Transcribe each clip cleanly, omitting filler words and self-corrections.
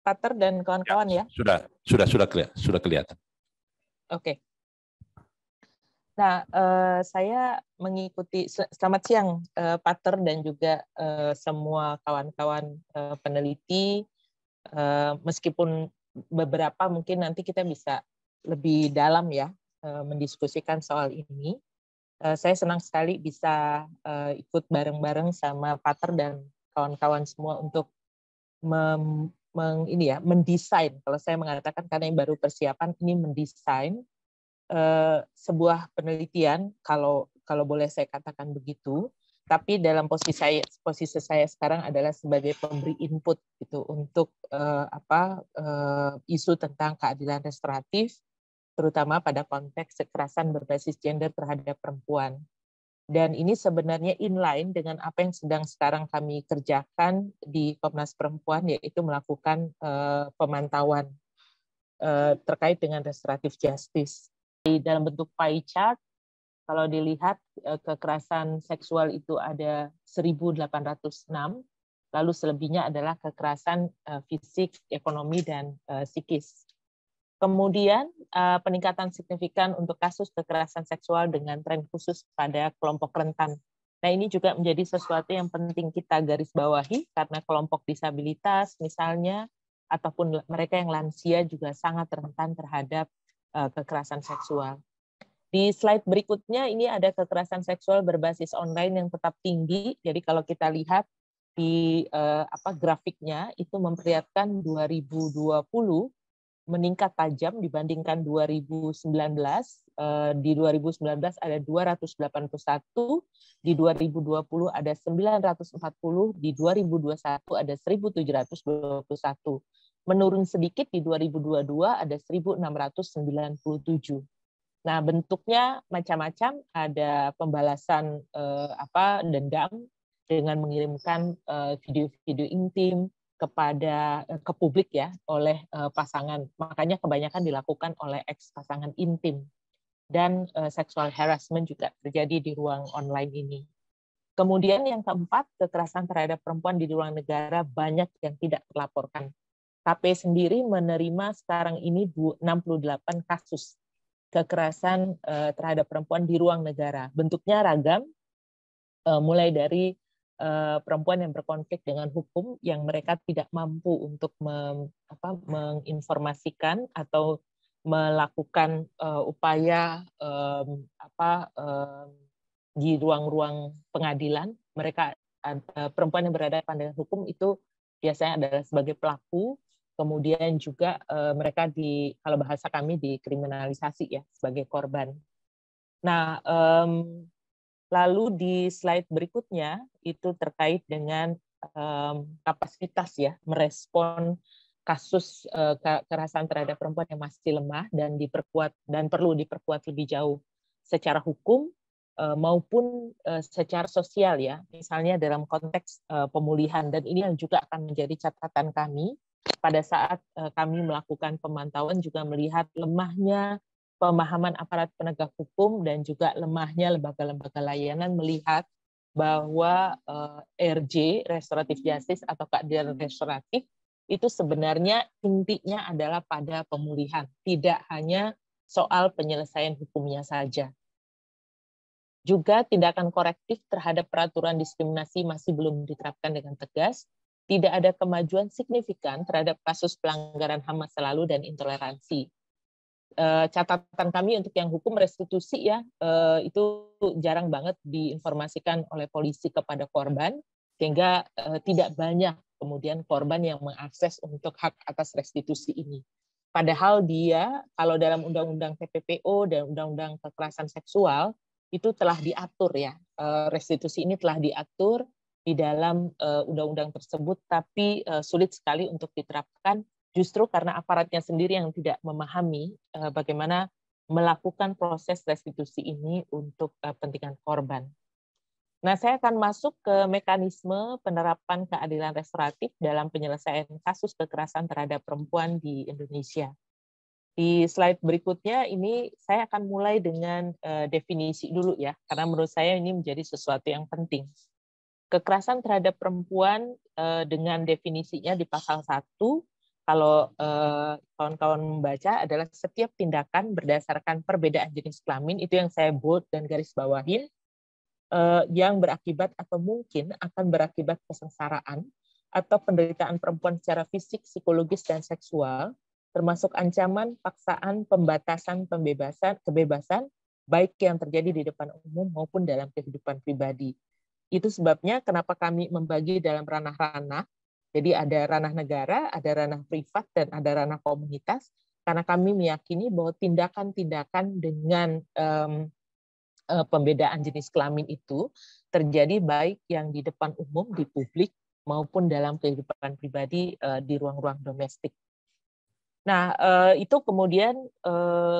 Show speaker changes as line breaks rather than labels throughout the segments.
Pater dan kawan-kawan ya?
Sudah kelihatan.
Oke. Nah, saya mengikuti, selamat siang Pater dan juga semua kawan-kawan peneliti, meskipun beberapa mungkin nanti kita bisa lebih dalam ya mendiskusikan soal ini. Saya senang sekali bisa ikut bareng-bareng sama Pater dan kawan-kawan semua untuk mendesain. Kalau saya mengatakan karena yang baru persiapan ini mendesain sebuah penelitian, kalau boleh saya katakan begitu. Tapi dalam posisi saya sekarang adalah sebagai pemberi input gitu untuk isu tentang keadilan restoratif, terutama pada konteks kekerasan berbasis gender terhadap perempuan. Dan ini sebenarnya inline dengan apa yang sedang sekarang kami kerjakan di Komnas Perempuan, yaitu melakukan pemantauan terkait dengan restoratif justice. Dalam bentuk pie chart, kalau dilihat kekerasan seksual itu ada 1.806, lalu selebihnya adalah kekerasan fisik, ekonomi, dan psikis. Kemudian peningkatan signifikan untuk kasus kekerasan seksual dengan tren khusus pada kelompok rentan. Nah, ini juga menjadi sesuatu yang penting kita garis bawahi karena kelompok disabilitas misalnya ataupun mereka yang lansia juga sangat rentan terhadap kekerasan seksual. Di slide berikutnya ini ada kekerasan seksual berbasis online yang tetap tinggi. Jadi kalau kita lihat di grafiknya itu memperlihatkan 2020 meningkat tajam dibandingkan 2019. Di 2019 ada 281, di 2020 ada 940, di 2021 ada 1721. Menurun sedikit di 2022 ada 1697. Nah, bentuknya macam-macam, ada pembalasan dendam dengan mengirimkan video-video intim ke publik ya oleh pasangan. Makanya kebanyakan dilakukan oleh ex pasangan intim. Dan sexual harassment juga terjadi di ruang online ini. Kemudian yang keempat, kekerasan terhadap perempuan di ruang negara banyak yang tidak terlaporkan. KP sendiri menerima sekarang ini 68 kasus kekerasan terhadap perempuan di ruang negara. Bentuknya ragam, mulai dari perempuan yang berkonflik dengan hukum yang mereka tidak mampu untuk menginformasikan atau melakukan upaya di ruang-ruang pengadilan. Mereka perempuan yang berhadapan dengan hukum itu biasanya adalah sebagai pelaku, kemudian juga mereka kalau bahasa kami dikriminalisasi ya sebagai korban. Nah, lalu di slide berikutnya itu terkait dengan kapasitas ya merespon kasus kekerasan terhadap perempuan yang masih lemah dan perlu diperkuat lebih jauh secara hukum maupun secara sosial ya, misalnya dalam konteks pemulihan. Dan ini yang juga akan menjadi catatan kami pada saat kami melakukan pemantauan, juga melihat lemahnya pemahaman aparat penegak hukum dan juga lemahnya lembaga-lembaga layanan melihat bahwa RJ, restoratif justice atau keadilan restoratif, itu sebenarnya intinya adalah pada pemulihan, tidak hanya soal penyelesaian hukumnya saja. Juga tindakan korektif terhadap peraturan diskriminasi masih belum diterapkan dengan tegas, tidak ada kemajuan signifikan terhadap kasus pelanggaran HAM masa lalu dan intoleransi. Catatan kami untuk yang hukum restitusi ya, itu jarang banget diinformasikan oleh polisi kepada korban, sehingga tidak banyak kemudian korban yang mengakses untuk hak atas restitusi ini. Padahal dia, kalau dalam Undang-Undang TPPO dan Undang-Undang Kekerasan Seksual, itu telah diatur ya, restitusi ini telah diatur di dalam undang-undang tersebut, tapi sulit sekali untuk diterapkan justru karena aparatnya sendiri yang tidak memahami bagaimana melakukan proses restitusi ini untuk kepentingan korban. Nah, saya akan masuk ke mekanisme penerapan keadilan restoratif dalam penyelesaian kasus kekerasan terhadap perempuan di Indonesia. Di slide berikutnya ini saya akan mulai dengan definisi dulu ya, karena menurut saya ini menjadi sesuatu yang penting. Kekerasan terhadap perempuan dengan definisinya di pasal 1, kalau kawan-kawan membaca adalah setiap tindakan berdasarkan perbedaan jenis kelamin, itu yang saya bold dan garis bawahin, yang berakibat atau mungkin akan berakibat kesengsaraan atau penderitaan perempuan secara fisik, psikologis, dan seksual, termasuk ancaman, paksaan, pembatasan, kebebasan, baik yang terjadi di depan umum maupun dalam kehidupan pribadi. Itu sebabnya kenapa kami membagi dalam ranah-ranah. Jadi ada ranah negara, ada ranah privat, dan ada ranah komunitas, karena kami meyakini bahwa tindakan-tindakan dengan pembedaan jenis kelamin itu terjadi baik yang di depan umum, di publik, maupun dalam kehidupan pribadi di ruang-ruang domestik. Nah, itu kemudian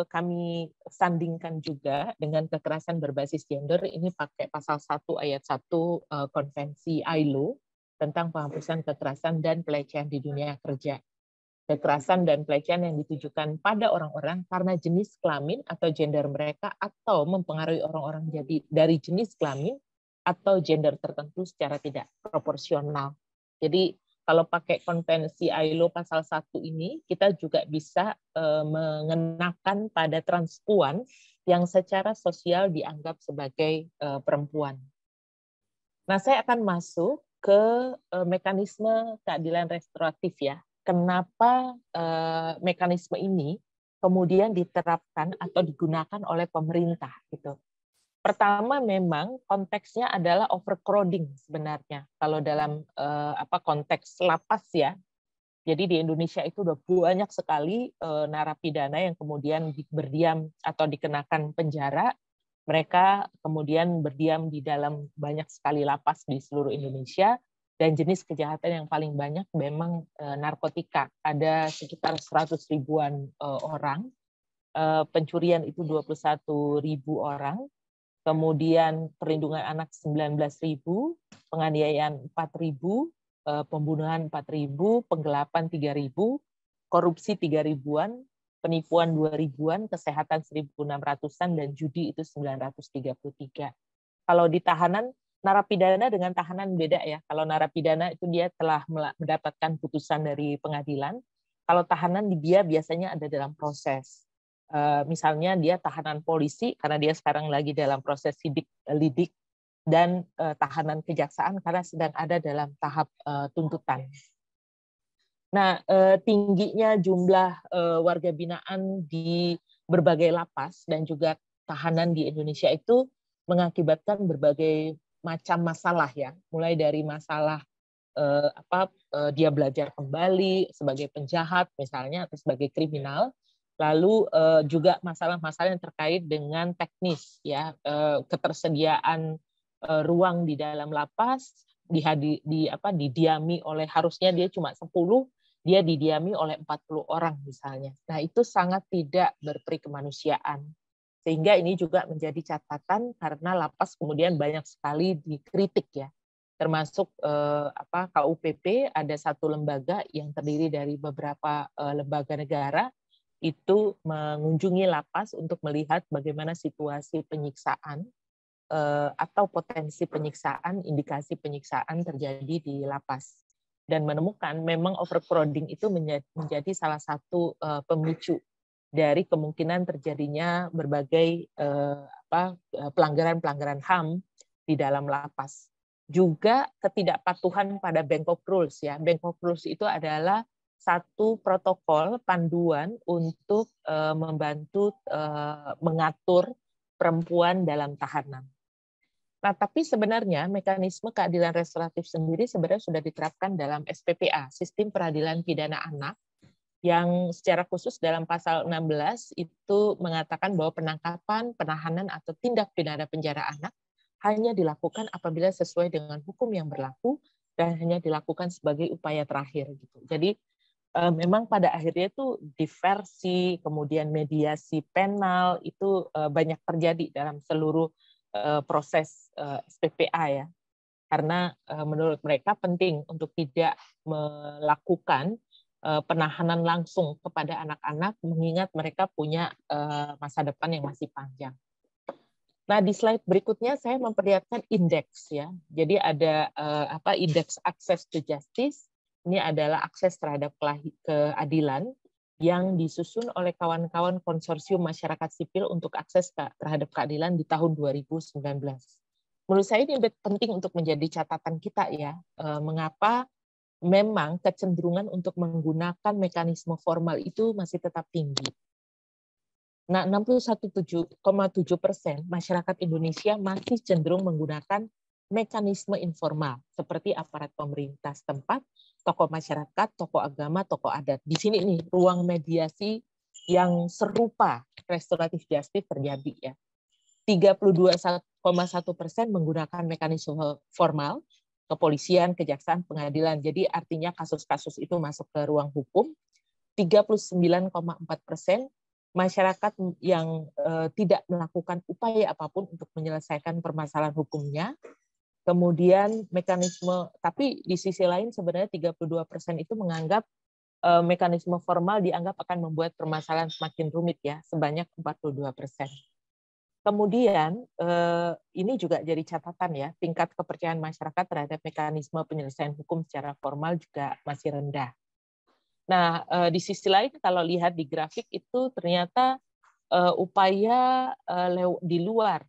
kami sandingkan juga dengan kekerasan berbasis gender, ini pakai pasal 1 ayat 1 Konvensi ILO tentang penghapusan kekerasan dan pelecehan di dunia kerja. Kekerasan dan pelecehan yang ditujukan pada orang-orang karena jenis kelamin atau gender mereka atau mempengaruhi orang-orang dari jenis kelamin atau gender tertentu secara tidak proporsional. Jadi kalau pakai konvensi ILO pasal 1 ini, kita juga bisa mengenakan pada transpuan yang secara sosial dianggap sebagai perempuan. Nah, saya akan masuk ke mekanisme keadilan restoratif ya. Kenapa mekanisme ini kemudian diterapkan atau digunakan oleh pemerintah gitu. Pertama memang konteksnya adalah overcrowding sebenarnya kalau dalam konteks lapas ya. Jadi di Indonesia itu udah banyak sekali narapidana yang kemudian berdiam atau dikenakan penjara. Mereka kemudian berdiam di dalam banyak sekali lapas di seluruh Indonesia. Dan jenis kejahatan yang paling banyak memang narkotika. Ada sekitar 100 ribuan orang. Pencurian itu 21 ribu orang. Kemudian perlindungan anak 19.000, penganiayaan 4.000, pembunuhan 4.000, penggelapan 3.000, korupsi 3.000-an, penipuan 2.000-an, kesehatan 1.600-an, dan judi itu 933. Kalau di tahanan, narapidana dengan tahanan beda ya. Kalau narapidana itu dia telah mendapatkan putusan dari pengadilan. Kalau tahanan dia biasanya ada dalam proses. Misalnya dia tahanan polisi karena dia sekarang lagi dalam proses lidik, dan tahanan kejaksaan karena sedang ada dalam tahap tuntutan. Nah, tingginya jumlah warga binaan di berbagai lapas dan juga tahanan di Indonesia itu mengakibatkan berbagai macam masalah ya, mulai dari masalah dia belajar kembali sebagai penjahat misalnya atau sebagai kriminal, lalu juga masalah-masalah yang terkait dengan teknis ya, ketersediaan ruang di dalam lapas didiami oleh, harusnya dia cuma 10, dia didiami oleh 40 orang misalnya. Nah, itu sangat tidak berperi kemanusiaan. Sehingga ini juga menjadi catatan karena lapas kemudian banyak sekali dikritik ya. Termasuk KUPP, ada satu lembaga yang terdiri dari beberapa lembaga negara itu mengunjungi lapas untuk melihat bagaimana situasi penyiksaan atau potensi penyiksaan, indikasi penyiksaan terjadi di lapas, dan menemukan memang overcrowding itu menjadi salah satu pemicu dari kemungkinan terjadinya berbagai pelanggaran-pelanggaran HAM di dalam lapas. Juga ketidakpatuhan pada Bangkok Rules ya. Bangkok Rules itu adalah satu protokol panduan untuk membantu mengatur perempuan dalam tahanan. Nah, tapi sebenarnya mekanisme keadilan restoratif sendiri sebenarnya sudah diterapkan dalam SPPA, Sistem Peradilan Pidana Anak, yang secara khusus dalam pasal 16 itu mengatakan bahwa penangkapan, penahanan, atau tindak pidana penjara anak hanya dilakukan apabila sesuai dengan hukum yang berlaku dan hanya dilakukan sebagai upaya terakhir. Gitu. Jadi memang pada akhirnya itu diversi, kemudian mediasi penal itu banyak terjadi dalam seluruh proses SPPA ya. Karena menurut mereka penting untuk tidak melakukan penahanan langsung kepada anak-anak, mengingat mereka punya masa depan yang masih panjang. Nah, di slide berikutnya saya memperlihatkan indeks ya. Jadi ada indeks access to justice, Ini adalah akses terhadap keadilan yang disusun oleh kawan-kawan konsorsium masyarakat sipil untuk akses terhadap keadilan di tahun 2019. Menurut saya ini penting untuk menjadi catatan kita ya, mengapa memang kecenderungan untuk menggunakan mekanisme formal itu masih tetap tinggi. Nah, 61,7% masyarakat Indonesia masih cenderung menggunakan mekanisme informal seperti aparat pemerintah setempat, tokoh masyarakat, tokoh agama, tokoh adat. Di sini nih ruang mediasi yang serupa restoratif justice terjadi ya. 32,1% menggunakan mekanisme formal, kepolisian, kejaksaan, pengadilan. Jadi artinya kasus-kasus itu masuk ke ruang hukum. 39,4% masyarakat yang tidak melakukan upaya apapun untuk menyelesaikan permasalahan hukumnya. Kemudian mekanisme, tapi di sisi lain sebenarnya 32% itu menganggap mekanisme formal dianggap akan membuat permasalahan semakin rumit ya, sebanyak 42%. Kemudian ini juga jadi catatan ya, tingkat kepercayaan masyarakat terhadap mekanisme penyelesaian hukum secara formal juga masih rendah. Nah, di sisi lain kalau lihat di grafik itu ternyata upaya di luar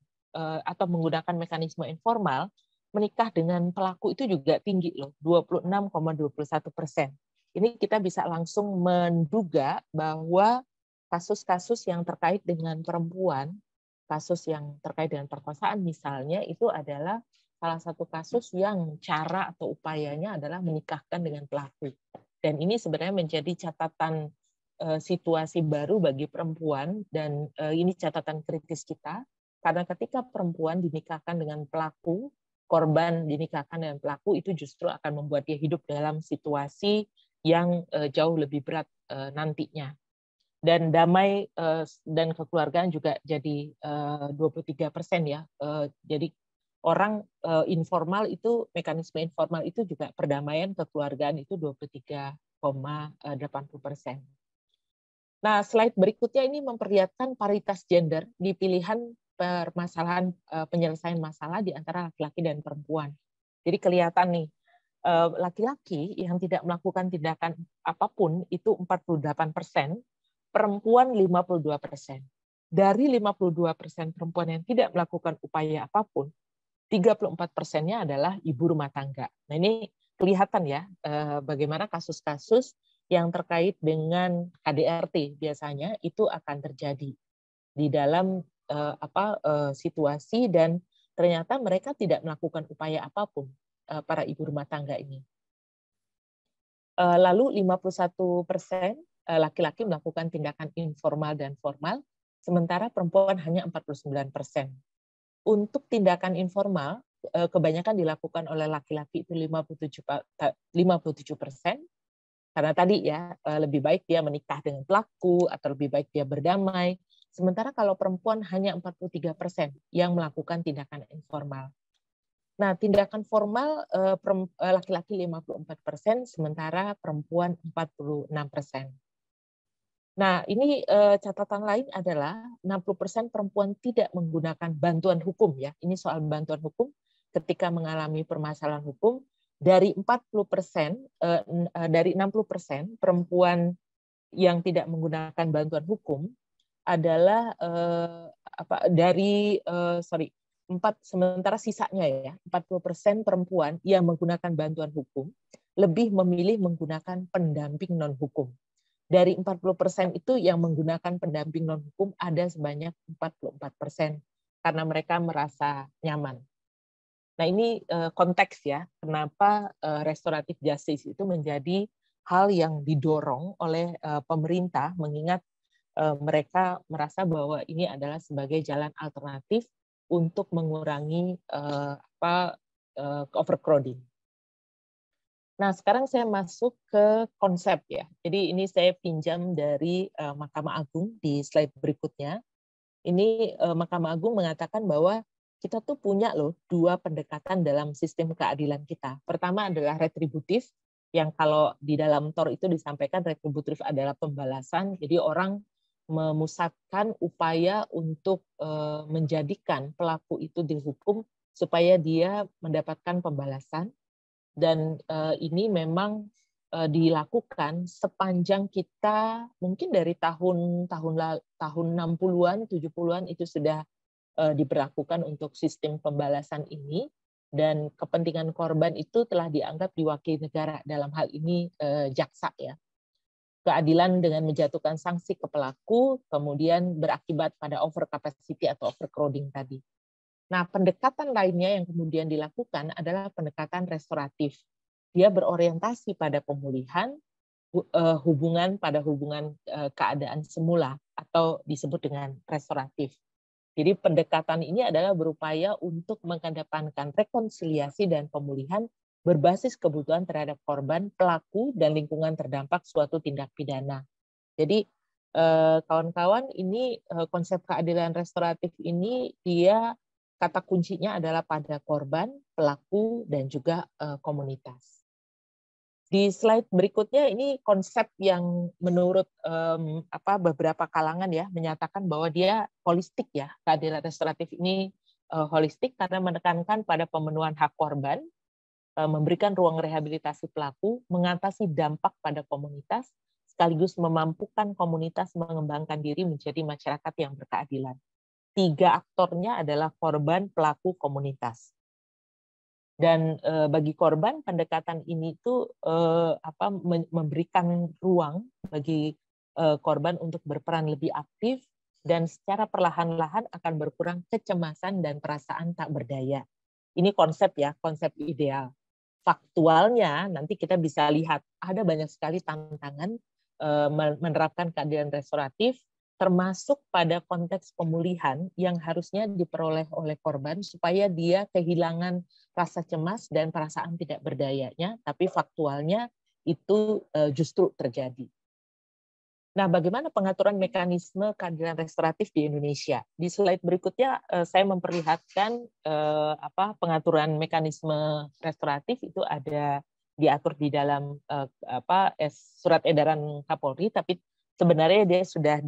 atau menggunakan mekanisme informal menikah dengan pelaku itu juga tinggi loh, 26,21%. Ini kita bisa langsung menduga bahwa kasus-kasus yang terkait dengan perempuan, kasus yang terkait dengan perkosaan misalnya, itu adalah salah satu kasus yang cara atau upayanya adalah menikahkan dengan pelaku. Dan ini sebenarnya menjadi catatan situasi baru bagi perempuan, dan ini catatan kritis kita, karena ketika perempuan dinikahkan dengan pelaku, korban dinikahkan dengan pelaku, itu justru akan membuat dia hidup dalam situasi yang jauh lebih berat nantinya. Dan damai dan kekeluargaan juga jadi 23% ya. Jadi orang informal itu, mekanisme informal itu juga perdamaian kekeluargaan itu 23,80%. Nah, slide berikutnya ini memperlihatkan paritas gender di pilihan permasalahan penyelesaian masalah di antara laki-laki dan perempuan. Jadi kelihatan nih, laki-laki yang tidak melakukan tindakan apapun itu 48%, perempuan 52%. Dari 52% perempuan yang tidak melakukan upaya apapun, 34%-nya adalah ibu rumah tangga. Nah, ini kelihatan ya bagaimana kasus-kasus yang terkait dengan KDRT biasanya itu akan terjadi di dalam situasi, dan ternyata mereka tidak melakukan upaya apapun para ibu rumah tangga ini. Lalu 51% laki-laki melakukan tindakan informal dan formal, sementara perempuan hanya 49%. Untuk tindakan informal kebanyakan dilakukan oleh laki-laki itu 57%. Karena tadi ya, lebih baik dia menikah dengan pelaku atau lebih baik dia berdamai. Sementara kalau perempuan hanya 43% yang melakukan tindakan informal. Nah, tindakan formal laki-laki 54%, sementara perempuan 46%. Nah, ini catatan lain adalah 60% perempuan tidak menggunakan bantuan hukum ya. Ini soal bantuan hukum ketika mengalami permasalahan hukum. Dari 40%, dari 60% perempuan yang tidak menggunakan bantuan hukum adalah sementara sisanya ya 40% perempuan yang menggunakan bantuan hukum lebih memilih menggunakan pendamping non hukum. Dari 40% itu yang menggunakan pendamping non hukum ada sebanyak 44% karena mereka merasa nyaman. Nah, ini konteks ya, kenapa restoratif justice itu menjadi hal yang didorong oleh pemerintah, mengingat mereka merasa bahwa ini adalah sebagai jalan alternatif untuk mengurangi overcrowding. Nah, sekarang saya masuk ke konsep ya. Jadi ini saya pinjam dari Mahkamah Agung di slide berikutnya. Ini Mahkamah Agung mengatakan bahwa kita tuh punya loh dua pendekatan dalam sistem keadilan kita. Pertama adalah retributif, yang kalau di dalam TOR itu disampaikan retributif adalah pembalasan. Jadi orang memusatkan upaya untuk menjadikan pelaku itu dihukum supaya dia mendapatkan pembalasan. Dan ini memang dilakukan sepanjang kita mungkin dari tahun 60-an, 70-an itu sudah diberlakukan untuk sistem pembalasan ini, dan kepentingan korban itu telah dianggap diwakili negara, dalam hal ini jaksa ya. Keadilan dengan menjatuhkan sanksi ke pelaku kemudian berakibat pada over capacity atau overcrowding tadi. Nah, pendekatan lainnya yang kemudian dilakukan adalah pendekatan restoratif. Dia berorientasi pada pemulihan, hubungan keadaan semula atau disebut dengan restoratif. Jadi pendekatan ini adalah berupaya untuk mengedepankan rekonsiliasi dan pemulihan berbasis kebutuhan terhadap korban, pelaku, dan lingkungan terdampak suatu tindak pidana. Jadi kawan-kawan, ini konsep keadilan restoratif ini dia kata kuncinya adalah pada korban, pelaku, dan juga komunitas. Di slide berikutnya ini konsep yang menurut beberapa kalangan ya menyatakan bahwa dia holistik ya. Keadilan restoratif ini holistik karena menekankan pada pemenuhan hak korban, memberikan ruang rehabilitasi pelaku, mengatasi dampak pada komunitas, sekaligus memampukan komunitas mengembangkan diri menjadi masyarakat yang berkeadilan. 3 aktornya adalah korban, pelaku, komunitas. Dan bagi korban, pendekatan ini tuh memberikan ruang bagi korban untuk berperan lebih aktif dan secara perlahan-lahan akan berkurang kecemasan dan perasaan tak berdaya. Ini konsep ya, konsep ideal. Faktualnya nanti kita bisa lihat ada banyak sekali tantangan menerapkan keadilan restoratif, termasuk pada konteks pemulihan yang harusnya diperoleh oleh korban supaya dia kehilangan rasa cemas dan perasaan tidak berdayanya, tapi faktualnya itu justru terjadi. Nah, bagaimana pengaturan mekanisme keadilan restoratif di Indonesia? Di slide berikutnya saya memperlihatkan pengaturan mekanisme restoratif itu ada diatur di dalam surat edaran Kapolri, tapi sebenarnya dia sudah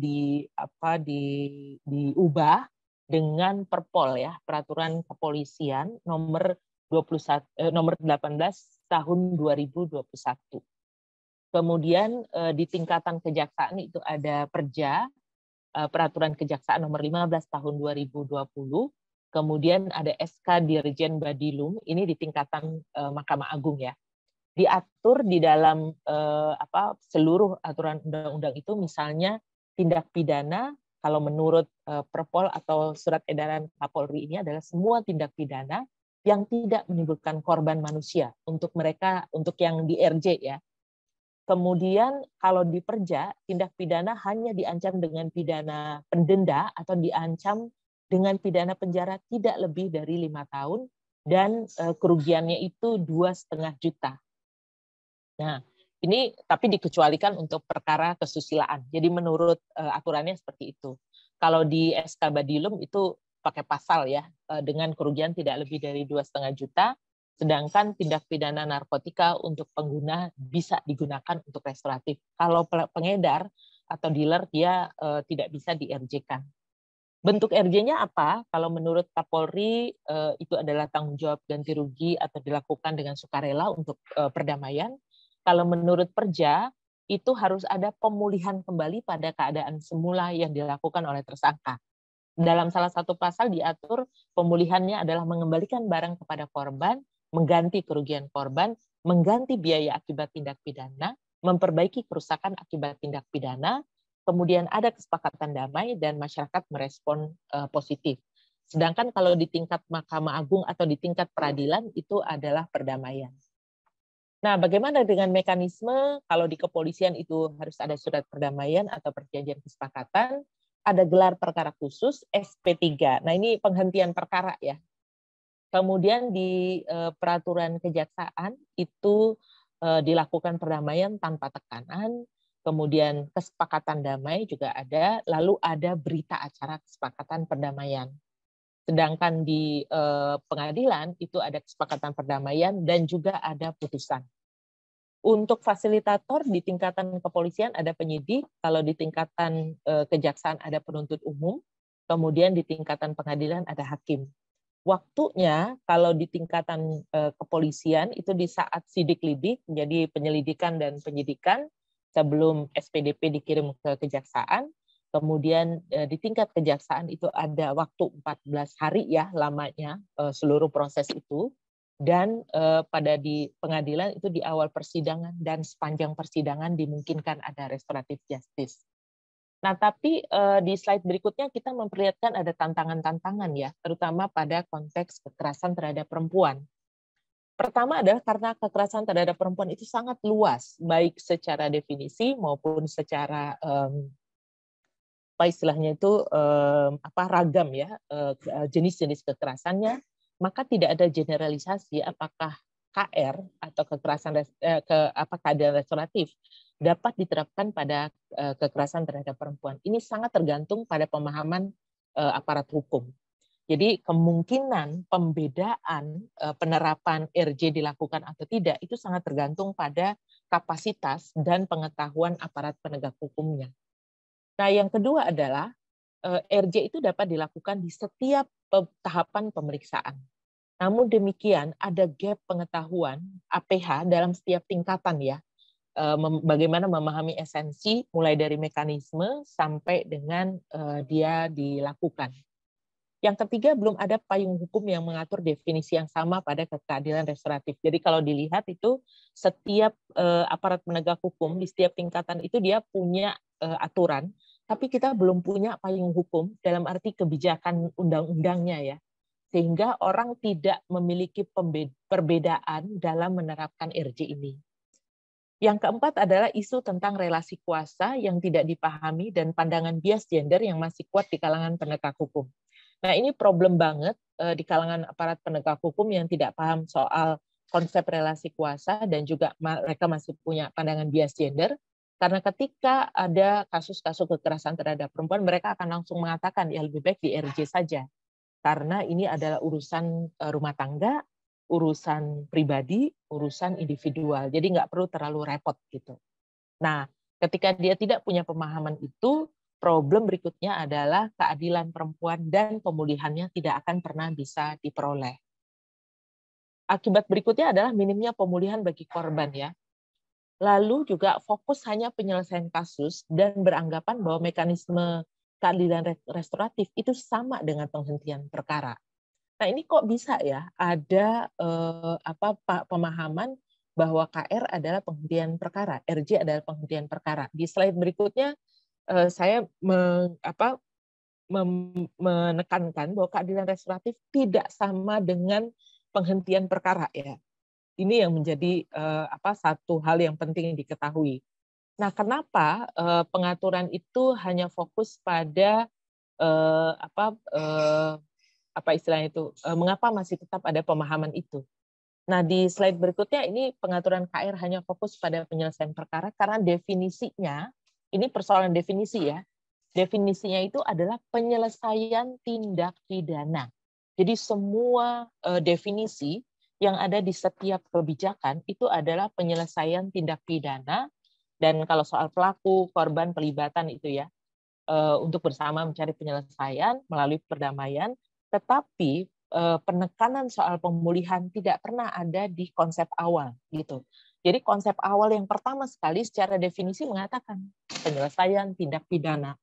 diubah dengan Perpol ya, Peraturan Kepolisian nomor 18 tahun 2021. Kemudian di tingkatan kejaksaan itu ada Perja, Peraturan Kejaksaan nomor 15 tahun 2020. Kemudian ada SK Dirjen Badilum, ini di tingkatan Mahkamah Agung ya. Diatur di dalam seluruh aturan undang-undang itu, misalnya tindak pidana, kalau menurut Perpol atau surat edaran Kapolri ini adalah semua tindak pidana yang tidak menimbulkan korban manusia untuk mereka, untuk yang di RJ ya. Kemudian kalau di Perja, tindak pidana hanya diancam dengan pidana pendenda atau diancam dengan pidana penjara tidak lebih dari 5 tahun dan kerugiannya itu 2,5 juta. Nah, ini tapi dikecualikan untuk perkara kesusilaan. Jadi menurut aturannya seperti itu. Kalau di SK Badilum itu pakai pasal ya, dengan kerugian tidak lebih dari 2,5 juta, sedangkan tindak pidana narkotika untuk pengguna bisa digunakan untuk restoratif. Kalau pengedar atau dealer dia tidak bisa di-RJ-kan. Bentuk RJ-nya apa? Kalau menurut Kapolri itu adalah tanggung jawab ganti rugi atau dilakukan dengan sukarela untuk perdamaian. Kalau menurut Perja, itu harus ada pemulihan kembali pada keadaan semula yang dilakukan oleh tersangka. Dalam salah satu pasal diatur pemulihannya adalah mengembalikan barang kepada korban, mengganti kerugian korban, mengganti biaya akibat tindak pidana, memperbaiki kerusakan akibat tindak pidana, kemudian ada kesepakatan damai dan masyarakat merespon positif. Sedangkan kalau di tingkat Mahkamah Agung atau di tingkat peradilan itu adalah perdamaian. Nah, bagaimana dengan mekanisme? Kalau di kepolisian itu harus ada surat perdamaian atau perjanjian kesepakatan, ada gelar perkara khusus SP3. Nah, ini penghentian perkara ya. Kemudian di peraturan kejaksaan itu dilakukan perdamaian tanpa tekanan, kemudian kesepakatan damai juga ada, lalu ada berita acara kesepakatan perdamaian. Sedangkan di pengadilan itu ada kesepakatan perdamaian dan juga ada putusan. Untuk fasilitator di tingkatan kepolisian ada penyidik, kalau di tingkatan kejaksaan ada penuntut umum, kemudian di tingkatan pengadilan ada hakim. Waktunya kalau di tingkatan kepolisian itu di saat sidik lidik, jadi penyelidikan dan penyidikan sebelum SPDP dikirim ke kejaksaan. Kemudian di tingkat kejaksaan itu ada waktu 14 hari ya lamanya seluruh proses itu. Dan pada di pengadilan itu di awal persidangan dan sepanjang persidangan dimungkinkan ada restoratif justice. Nah, tapi di slide berikutnya kita memperlihatkan ada tantangan-tantangan ya, terutama pada konteks kekerasan terhadap perempuan. Pertama adalah karena kekerasan terhadap perempuan itu sangat luas, baik secara definisi maupun secara apa istilahnya itu ragam ya jenis-jenis kekerasannya. Maka tidak ada generalisasi apakah KR atau kekerasan keadilan restoratif dapat diterapkan pada kekerasan terhadap perempuan. Ini sangat tergantung pada pemahaman aparat hukum. Jadi kemungkinan pembedaan penerapan RJ dilakukan atau tidak itu sangat tergantung pada kapasitas dan pengetahuan aparat penegak hukumnya. Nah, yang kedua adalah RJ itu dapat dilakukan di setiap tahapan pemeriksaan. Namun demikian ada gap pengetahuan APH dalam setiap tingkatan ya. Bagaimana memahami esensi mulai dari mekanisme sampai dengan dia dilakukan. Yang ketiga, belum ada payung hukum yang mengatur definisi yang sama pada keadilan restoratif. Jadi kalau dilihat itu setiap aparat penegak hukum di setiap tingkatan itu dia punya aturan, tapi kita belum punya payung hukum dalam arti kebijakan undang-undangnya ya. Sehingga orang tidak memiliki perbedaan dalam menerapkan RJ ini. Yang keempat adalah isu tentang relasi kuasa yang tidak dipahami dan pandangan bias gender yang masih kuat di kalangan penegak hukum. Nah, ini problem banget di kalangan aparat penegak hukum yang tidak paham soal konsep relasi kuasa dan juga mereka masih punya pandangan bias gender. Karena ketika ada kasus-kasus kekerasan terhadap perempuan, mereka akan langsung mengatakan ya lebih baik di RJ saja. Karena ini adalah urusan rumah tangga, urusan pribadi, urusan individual. Jadi nggak perlu terlalu repot gitu. Nah, ketika dia tidak punya pemahaman itu, problem berikutnya adalah keadilan perempuan dan pemulihannya tidak akan pernah bisa diperoleh. Akibat berikutnya adalah minimnya pemulihan bagi korban ya. Lalu juga fokus hanya penyelesaian kasus dan beranggapan bahwa mekanisme keadilan restoratif itu sama dengan penghentian perkara. Nah, ini kok bisa ya ada pemahaman bahwa KR adalah penghentian perkara, RJ adalah penghentian perkara. Di slide berikutnya saya menekankan bahwa keadilan restoratif tidak sama dengan penghentian perkara ya. Ini yang menjadi satu hal yang penting diketahui. Nah, kenapa pengaturan itu hanya fokus pada istilahnya itu? Mengapa masih tetap ada pemahaman itu? Nah, di slide berikutnya ini pengaturan KR hanya fokus pada penyelesaian perkara karena definisinya ini persoalan definisi ya. Definisinya itu adalah penyelesaian tindak pidana. Jadi semua definisi yang ada di setiap kebijakan itu adalah penyelesaian tindak pidana. Dan kalau soal pelaku, korban, pelibatan itu ya, untuk bersama mencari penyelesaian melalui perdamaian, tetapi penekanan soal pemulihan tidak pernah ada di konsep awal gitu. Jadi konsep awal yang pertama sekali secara definisi mengatakan penyelesaian tindak pidana.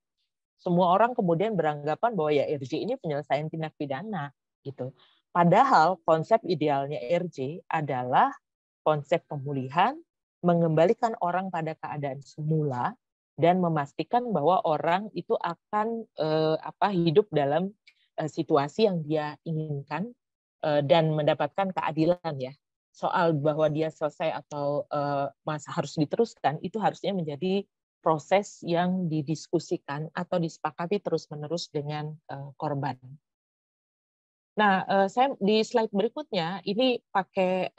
Semua orang kemudian beranggapan bahwa ya RJ ini penyelesaian tindak pidana gitu. Padahal konsep idealnya RJ adalah konsep pemulihan, mengembalikan orang pada keadaan semula dan memastikan bahwa orang itu akan hidup dalam situasi yang dia inginkan dan mendapatkan keadilan ya. Soal bahwa dia selesai atau harus diteruskan itu harusnya menjadi proses yang didiskusikan atau disepakati terus-menerus dengan korban. Nah, saya di slide berikutnya ini pakai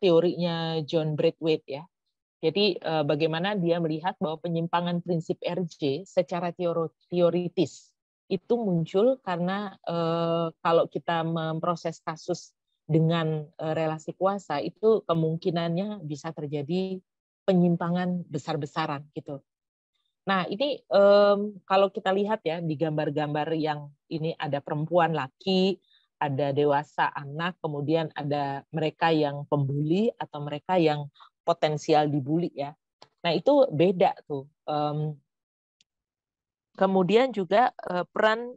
teorinya John Braithwaite ya. Jadi bagaimana dia melihat bahwa penyimpangan prinsip RJ secara teoritis itu muncul karena kalau kita memproses kasus dengan relasi kuasa itu kemungkinannya bisa terjadi penyimpangan besar-besaran gitu. Nah, ini kalau kita lihat ya di gambar-gambar yang ini ada perempuan, laki, ada dewasa, anak, kemudian ada mereka yang pembuli atau mereka yang potensial dibully ya. Nah itu beda tuh. Kemudian juga peran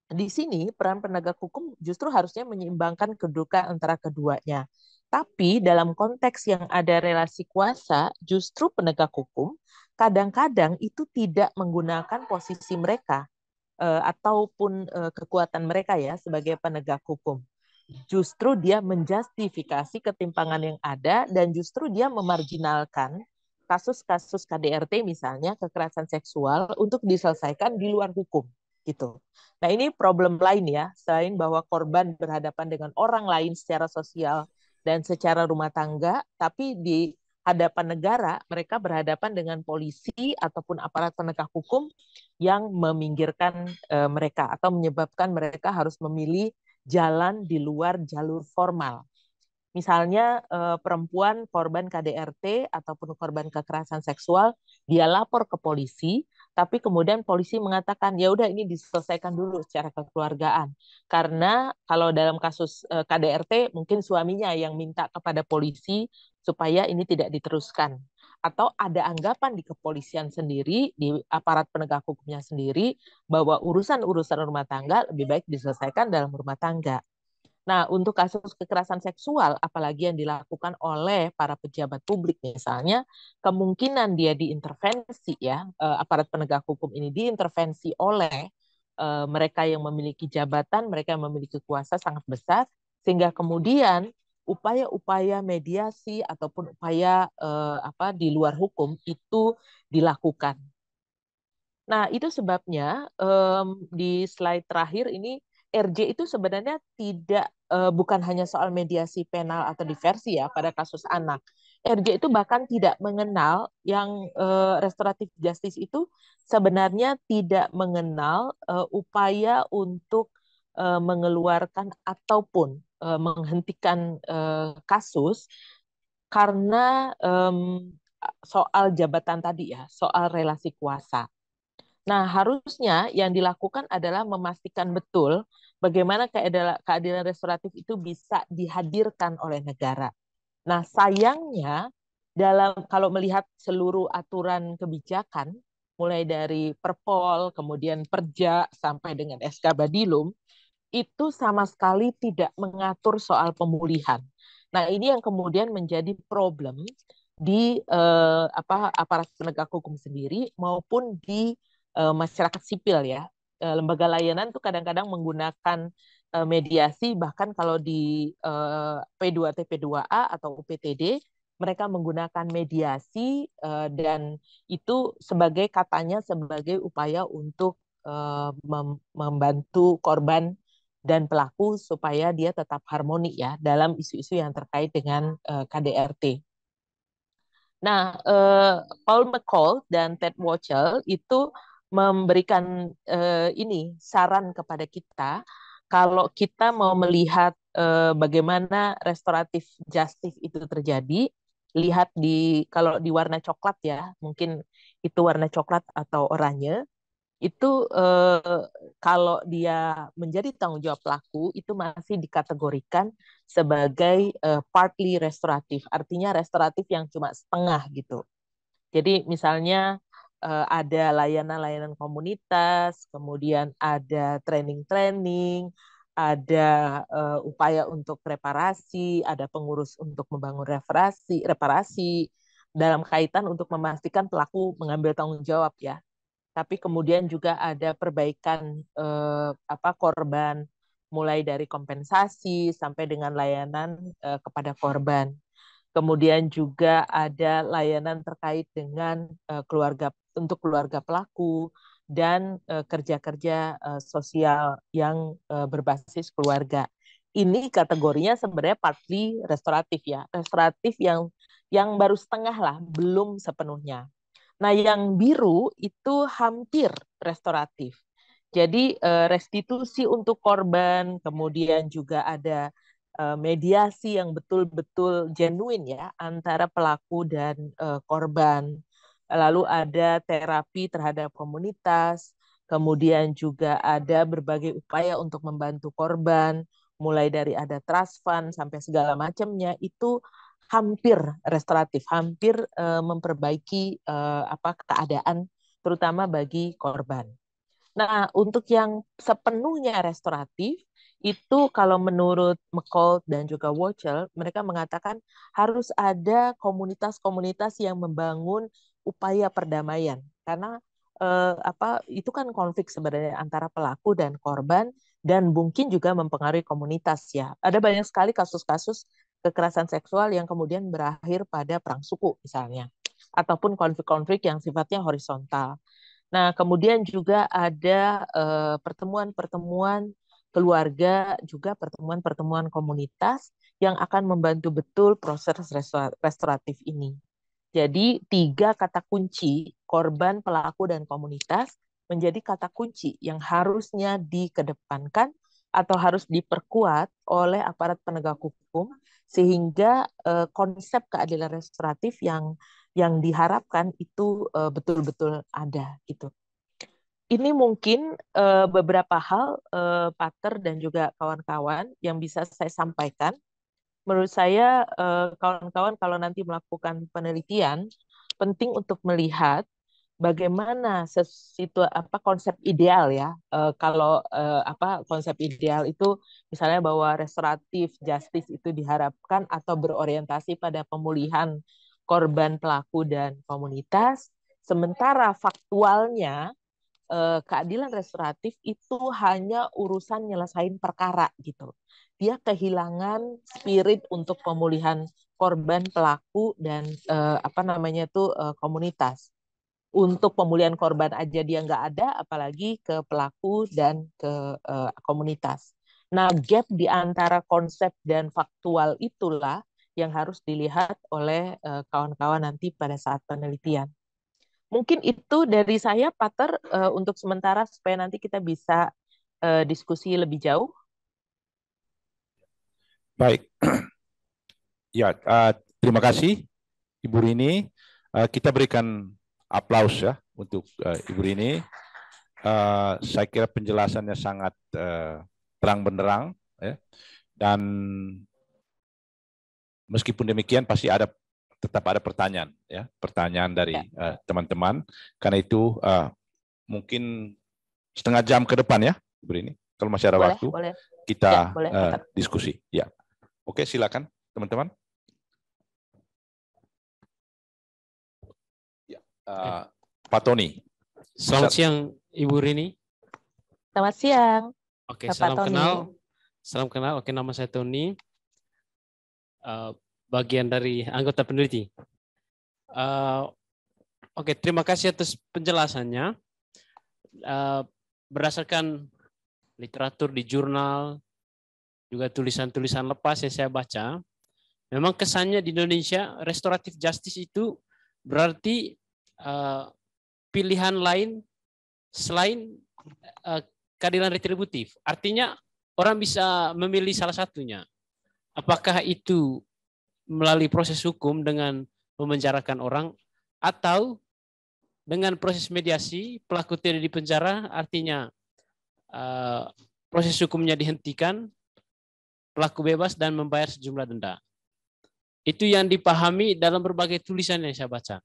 di sini peran penegak hukum justru harusnya menyeimbangkan kedudukan antara keduanya. Tapi dalam konteks yang ada relasi kuasa, justru penegak hukum kadang-kadang itu tidak menggunakan posisi mereka ataupun kekuatan mereka ya sebagai penegak hukum. Justru dia menjustifikasi ketimpangan yang ada dan justru dia memarginalkan kasus-kasus KDRT misalnya kekerasan seksual untuk diselesaikan di luar hukum gitu. Nah, ini problem lain ya, selain bahwa korban berhadapan dengan orang lain secara sosial dan secara rumah tangga, tapi di hadapan negara mereka berhadapan dengan polisi ataupun aparat penegak hukum yang meminggirkan mereka atau menyebabkan mereka harus memilih jalan di luar jalur formal. Misalnya perempuan korban KDRT ataupun korban kekerasan seksual, dia lapor ke polisi, tapi kemudian polisi mengatakan ya udah ini diselesaikan dulu secara kekeluargaan. Karena kalau dalam kasus KDRT mungkin suaminya yang minta kepada polisi supaya ini tidak diteruskan. Atau ada anggapan di kepolisian sendiri, di aparat penegak hukumnya sendiri, bahwa urusan-urusan rumah tangga lebih baik diselesaikan dalam rumah tangga. Nah, untuk kasus kekerasan seksual, apalagi yang dilakukan oleh para pejabat publik misalnya, kemungkinan dia diintervensi ya, aparat penegak hukum ini diintervensi oleh mereka yang memiliki jabatan, mereka yang memiliki kuasa sangat besar, sehingga kemudian upaya-upaya mediasi ataupun upaya di luar hukum itu dilakukan. Nah, itu sebabnya di slide terakhir ini RJ itu sebenarnya tidak bukan hanya soal mediasi penal atau diversi ya pada kasus anak. RJ itu bahkan tidak mengenal yang restoratif justice itu sebenarnya tidak mengenal upaya untuk mengeluarkan ataupun menghentikan kasus karena soal jabatan tadi ya, soal relasi kuasa. Nah, harusnya yang dilakukan adalah memastikan betul bagaimana keadilan restoratif itu bisa dihadirkan oleh negara. Nah, sayangnya kalau melihat seluruh aturan kebijakan, mulai dari Perpol, kemudian Perja, sampai dengan SK Badilum, itu sama sekali tidak mengatur soal pemulihan. Nah, ini yang kemudian menjadi problem di aparat penegak hukum sendiri maupun di masyarakat sipil ya. Lembaga layanan tuh kadang-kadang menggunakan mediasi, bahkan kalau di P2T P2A atau UPTD mereka menggunakan mediasi dan itu katanya sebagai upaya untuk membantu korban dan pelaku supaya dia tetap harmoni ya dalam isu-isu yang terkait dengan KDRT. Nah, Paul McCall dan Ted Wotchel itu memberikan ini saran kepada kita kalau kita mau melihat bagaimana restoratif justice itu terjadi, lihat kalau di warna coklat ya, mungkin itu warna coklat atau oranye itu kalau dia menjadi tanggung jawab pelaku itu masih dikategorikan sebagai partly restoratif, artinya restoratif yang cuma setengah gitu. Jadi misalnya ada layanan-layanan komunitas, kemudian ada training-training, ada upaya untuk reparasi, ada pengurus untuk membangun reparasi dalam kaitan untuk memastikan pelaku mengambil tanggung jawab ya, tapi kemudian juga ada perbaikan korban mulai dari kompensasi sampai dengan layanan kepada korban. Kemudian juga ada layanan terkait dengan keluarga pelaku dan kerja-kerja sosial yang berbasis keluarga. Ini kategorinya sebenarnya partly restoratif ya, restoratif yang baru setengah lah, belum sepenuhnya. Nah, yang biru itu hampir restoratif. Jadi restitusi untuk korban, kemudian juga ada mediasi yang betul-betul genuine ya antara pelaku dan korban. Lalu ada terapi terhadap komunitas, kemudian juga ada berbagai upaya untuk membantu korban, mulai dari ada trust fund sampai segala macamnya itu hampir restoratif, hampir memperbaiki keadaan terutama bagi korban. Nah, untuk yang sepenuhnya restoratif itu kalau menurut McCall dan juga Worcel, mereka mengatakan harus ada komunitas-komunitas yang membangun upaya perdamaian karena itu kan konflik sebenarnya antara pelaku dan korban dan mungkin juga mempengaruhi komunitas ya. Ada banyak sekali kasus-kasus kekerasan seksual yang kemudian berakhir pada perang suku misalnya ataupun konflik-konflik yang sifatnya horizontal. Nah, kemudian juga ada pertemuan-pertemuan keluarga, juga pertemuan-pertemuan komunitas yang akan membantu betul proses restoratif ini. Jadi, 3 kata kunci, korban, pelaku, dan komunitas, menjadi kata kunci yang harusnya dikedepankan atau harus diperkuat oleh aparat penegak hukum, sehingga konsep keadilan restoratif yang diharapkan itu betul-betul ada gitu. Ini mungkin beberapa hal Pater dan juga kawan-kawan yang bisa saya sampaikan. Menurut saya kawan-kawan kalau nanti melakukan penelitian penting untuk melihat bagaimana konsep ideal ya. Kalau konsep ideal itu misalnya bahwa restoratif justice itu diharapkan atau berorientasi pada pemulihan korban, pelaku, dan komunitas. Sementara faktualnya keadilan restoratif itu hanya urusan nyelesain perkara gitu. Dia kehilangan spirit untuk pemulihan korban, pelaku, dan komunitas. Untuk pemulihan korban aja dia nggak ada, apalagi ke pelaku dan ke komunitas. Nah, gap di antara konsep dan faktual itulah yang harus dilihat oleh kawan-kawan nanti pada saat penelitian. Mungkin itu dari saya, Pater, untuk sementara supaya nanti kita bisa diskusi lebih jauh.
Baik. Ya, terima kasih Ibu Rini. Kita berikan aplaus ya untuk Ibu Rini. Saya kira penjelasannya sangat terang benderang ya. Dan meskipun demikian pasti tetap ada pertanyaan ya, pertanyaan dari teman-teman. Karena itu mungkin setengah jam ke depan ya, Ibu Rini. Kalau masih ada waktu, kita diskusi. Ya, oke, silakan teman-teman. Ya, Pak Tony.
Selamat siang, Ibu Rini.
Selamat siang.
Oke, salam kenal. Salam kenal. Oke, nama saya Tony. Bagian dari anggota peneliti. Oke, terima kasih atas penjelasannya. Berdasarkan literatur di jurnal, juga tulisan-tulisan lepas yang saya baca, memang kesannya di Indonesia restoratif justice itu berarti pilihan lain selain keadilan retributif. Artinya orang bisa memilih salah satunya. Apakah itu melalui proses hukum dengan memenjarakan orang atau dengan proses mediasi pelaku tidak dipenjara, artinya proses hukumnya dihentikan, pelaku bebas dan membayar sejumlah denda. Itu yang dipahami dalam berbagai tulisan yang saya baca.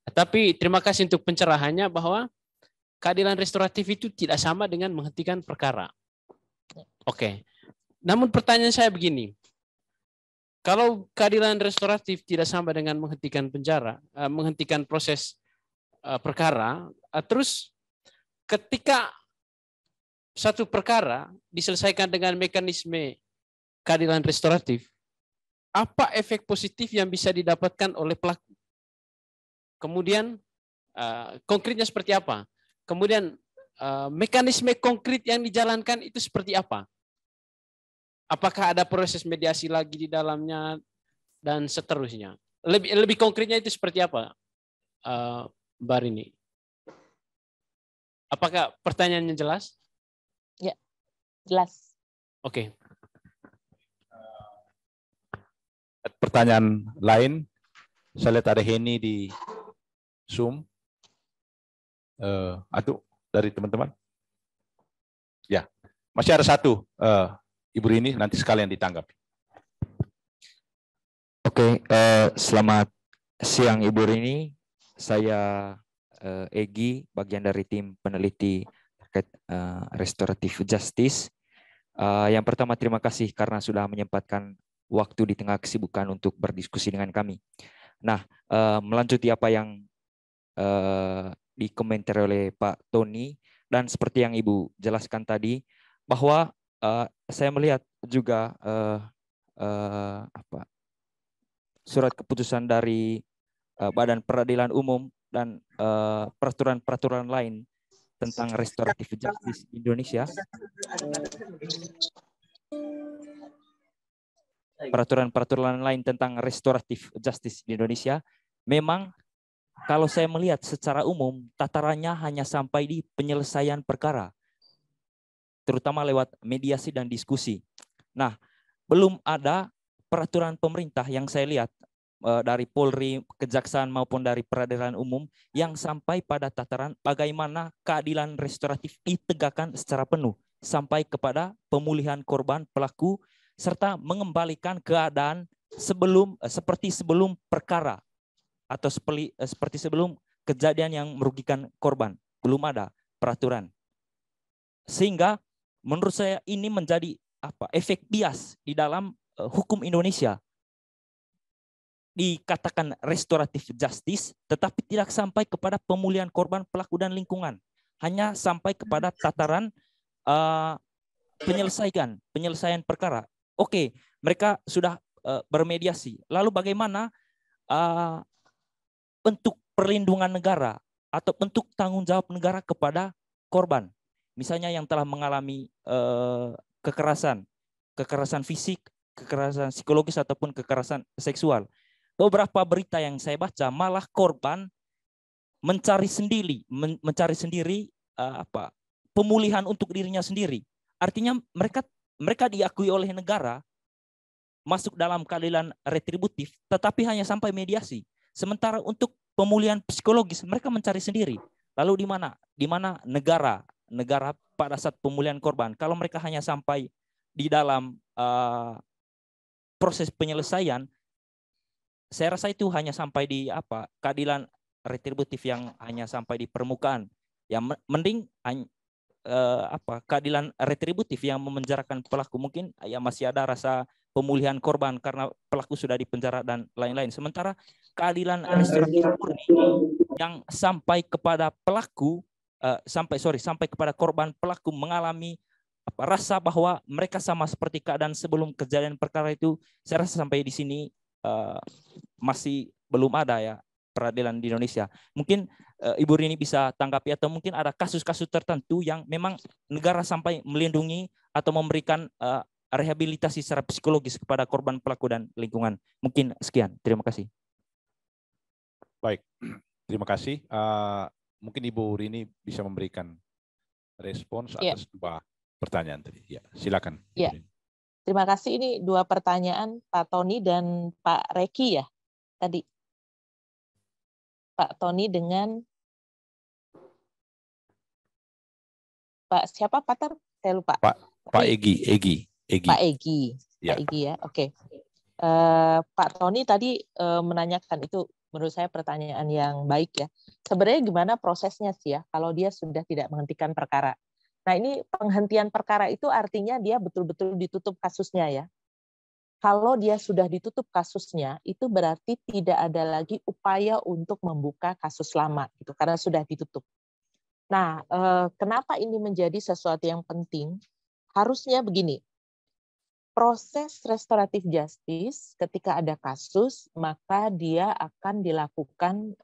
Tapi terima kasih untuk pencerahannya bahwa keadilan restoratif itu tidak sama dengan menghentikan perkara. Oke. Namun pertanyaan saya begini. Kalau keadilan restoratif tidak sama dengan menghentikan menghentikan proses perkara, terus ketika satu perkara diselesaikan dengan mekanisme keadilan restoratif, apa efek positif yang bisa didapatkan oleh pelaku? Kemudian konkretnya seperti apa? Kemudian mekanisme konkret yang dijalankan itu seperti apa? Apakah ada proses mediasi lagi di dalamnya dan seterusnya? Lebih konkretnya itu seperti apa, Mbak Rini? Apakah pertanyaannya jelas?
Ya, jelas.
Oke. Pertanyaan lain, saya lihat ada Heni di Zoom. Atau dari teman-teman? Ya, masih ada satu. Ibu Rini nanti sekalian ditanggapi.
Oke, selamat siang Ibu Rini. Saya Egi, bagian dari tim peneliti terkait restoratif justice. Yang pertama, terima kasih karena sudah menyempatkan waktu di tengah kesibukan untuk berdiskusi dengan kami. Nah, melanjuti apa yang dikomentari oleh Pak Tony, dan seperti yang Ibu jelaskan tadi, bahwa saya melihat juga surat keputusan dari Badan Peradilan Umum dan peraturan-peraturan lain tentang restoratif justice di Indonesia. Peraturan-peraturan lain tentang restoratif justice di Indonesia, memang kalau saya melihat secara umum, tatarannya hanya sampai di penyelesaian perkara, terutama lewat mediasi dan diskusi. Nah, belum ada peraturan pemerintah yang saya lihat dari Polri, Kejaksaan maupun dari Peradilan Umum yang sampai pada tataran bagaimana keadilan restoratif ditegakkan secara penuh sampai kepada pemulihan korban pelaku serta mengembalikan keadaan seperti sebelum perkara atau seperti sebelum kejadian yang merugikan korban. Belum ada peraturan. Sehingga menurut saya ini menjadi efek bias di dalam hukum Indonesia. Dikatakan restoratif justice, tetapi tidak sampai kepada pemulihan korban, pelaku, dan lingkungan. Hanya sampai kepada tataran penyelesaian perkara. Oke, mereka sudah bermediasi. Lalu bagaimana bentuk perlindungan negara atau bentuk tanggung jawab negara kepada korban? Misalnya yang telah mengalami kekerasan fisik, kekerasan psikologis, ataupun kekerasan seksual. Beberapa berita yang saya baca malah korban mencari sendiri pemulihan untuk dirinya sendiri. Artinya mereka diakui oleh negara masuk dalam keadilan retributif, tetapi hanya sampai mediasi. Sementara untuk pemulihan psikologis mereka mencari sendiri. Lalu di mana negara pada saat pemulihan korban, kalau mereka hanya sampai di dalam proses penyelesaian, saya rasa itu hanya sampai di keadilan retributif yang hanya sampai di permukaan. Yang mending keadilan retributif yang memenjarakan pelaku, mungkin ya masih ada rasa pemulihan korban karena pelaku sudah dipenjara dan lain-lain. Sementara keadilan restoratif murni yang sampai kepada pelaku sampai kepada korban, pelaku mengalami rasa bahwa mereka sama seperti keadaan sebelum kejadian perkara itu, saya rasa sampai di sini masih belum ada ya peradilan di Indonesia. Mungkin Ibu Rini bisa tanggapi, atau mungkin ada kasus-kasus tertentu yang memang negara sampai melindungi atau memberikan rehabilitasi secara psikologis kepada korban, pelaku, dan lingkungan. Mungkin sekian. Terima kasih.
Baik, terima kasih. Mungkin Ibu Rini bisa memberikan respons atas dua pertanyaan tadi. Ya, silakan.
Ya. Terima kasih. Ini dua pertanyaan Pak Tony dan Pak Reki ya tadi. Pak Tony dengan Pak siapa Pak? Saya lupa.
Pak Egi.
Pak Egi.
Ya.
Pak Egi ya. Oke. Pak Tony tadi menanyakan, itu menurut saya pertanyaan yang baik ya. Sebenarnya gimana prosesnya sih ya kalau dia sudah tidak menghentikan perkara. Nah, ini penghentian perkara itu artinya dia betul-betul ditutup kasusnya ya. Kalau dia sudah ditutup kasusnya, itu berarti tidak ada lagi upaya untuk membuka kasus lama gitu, karena sudah ditutup. Nah, kenapa ini menjadi sesuatu yang penting? Harusnya begini. Proses restoratif justice ketika ada kasus, maka dia akan dilakukan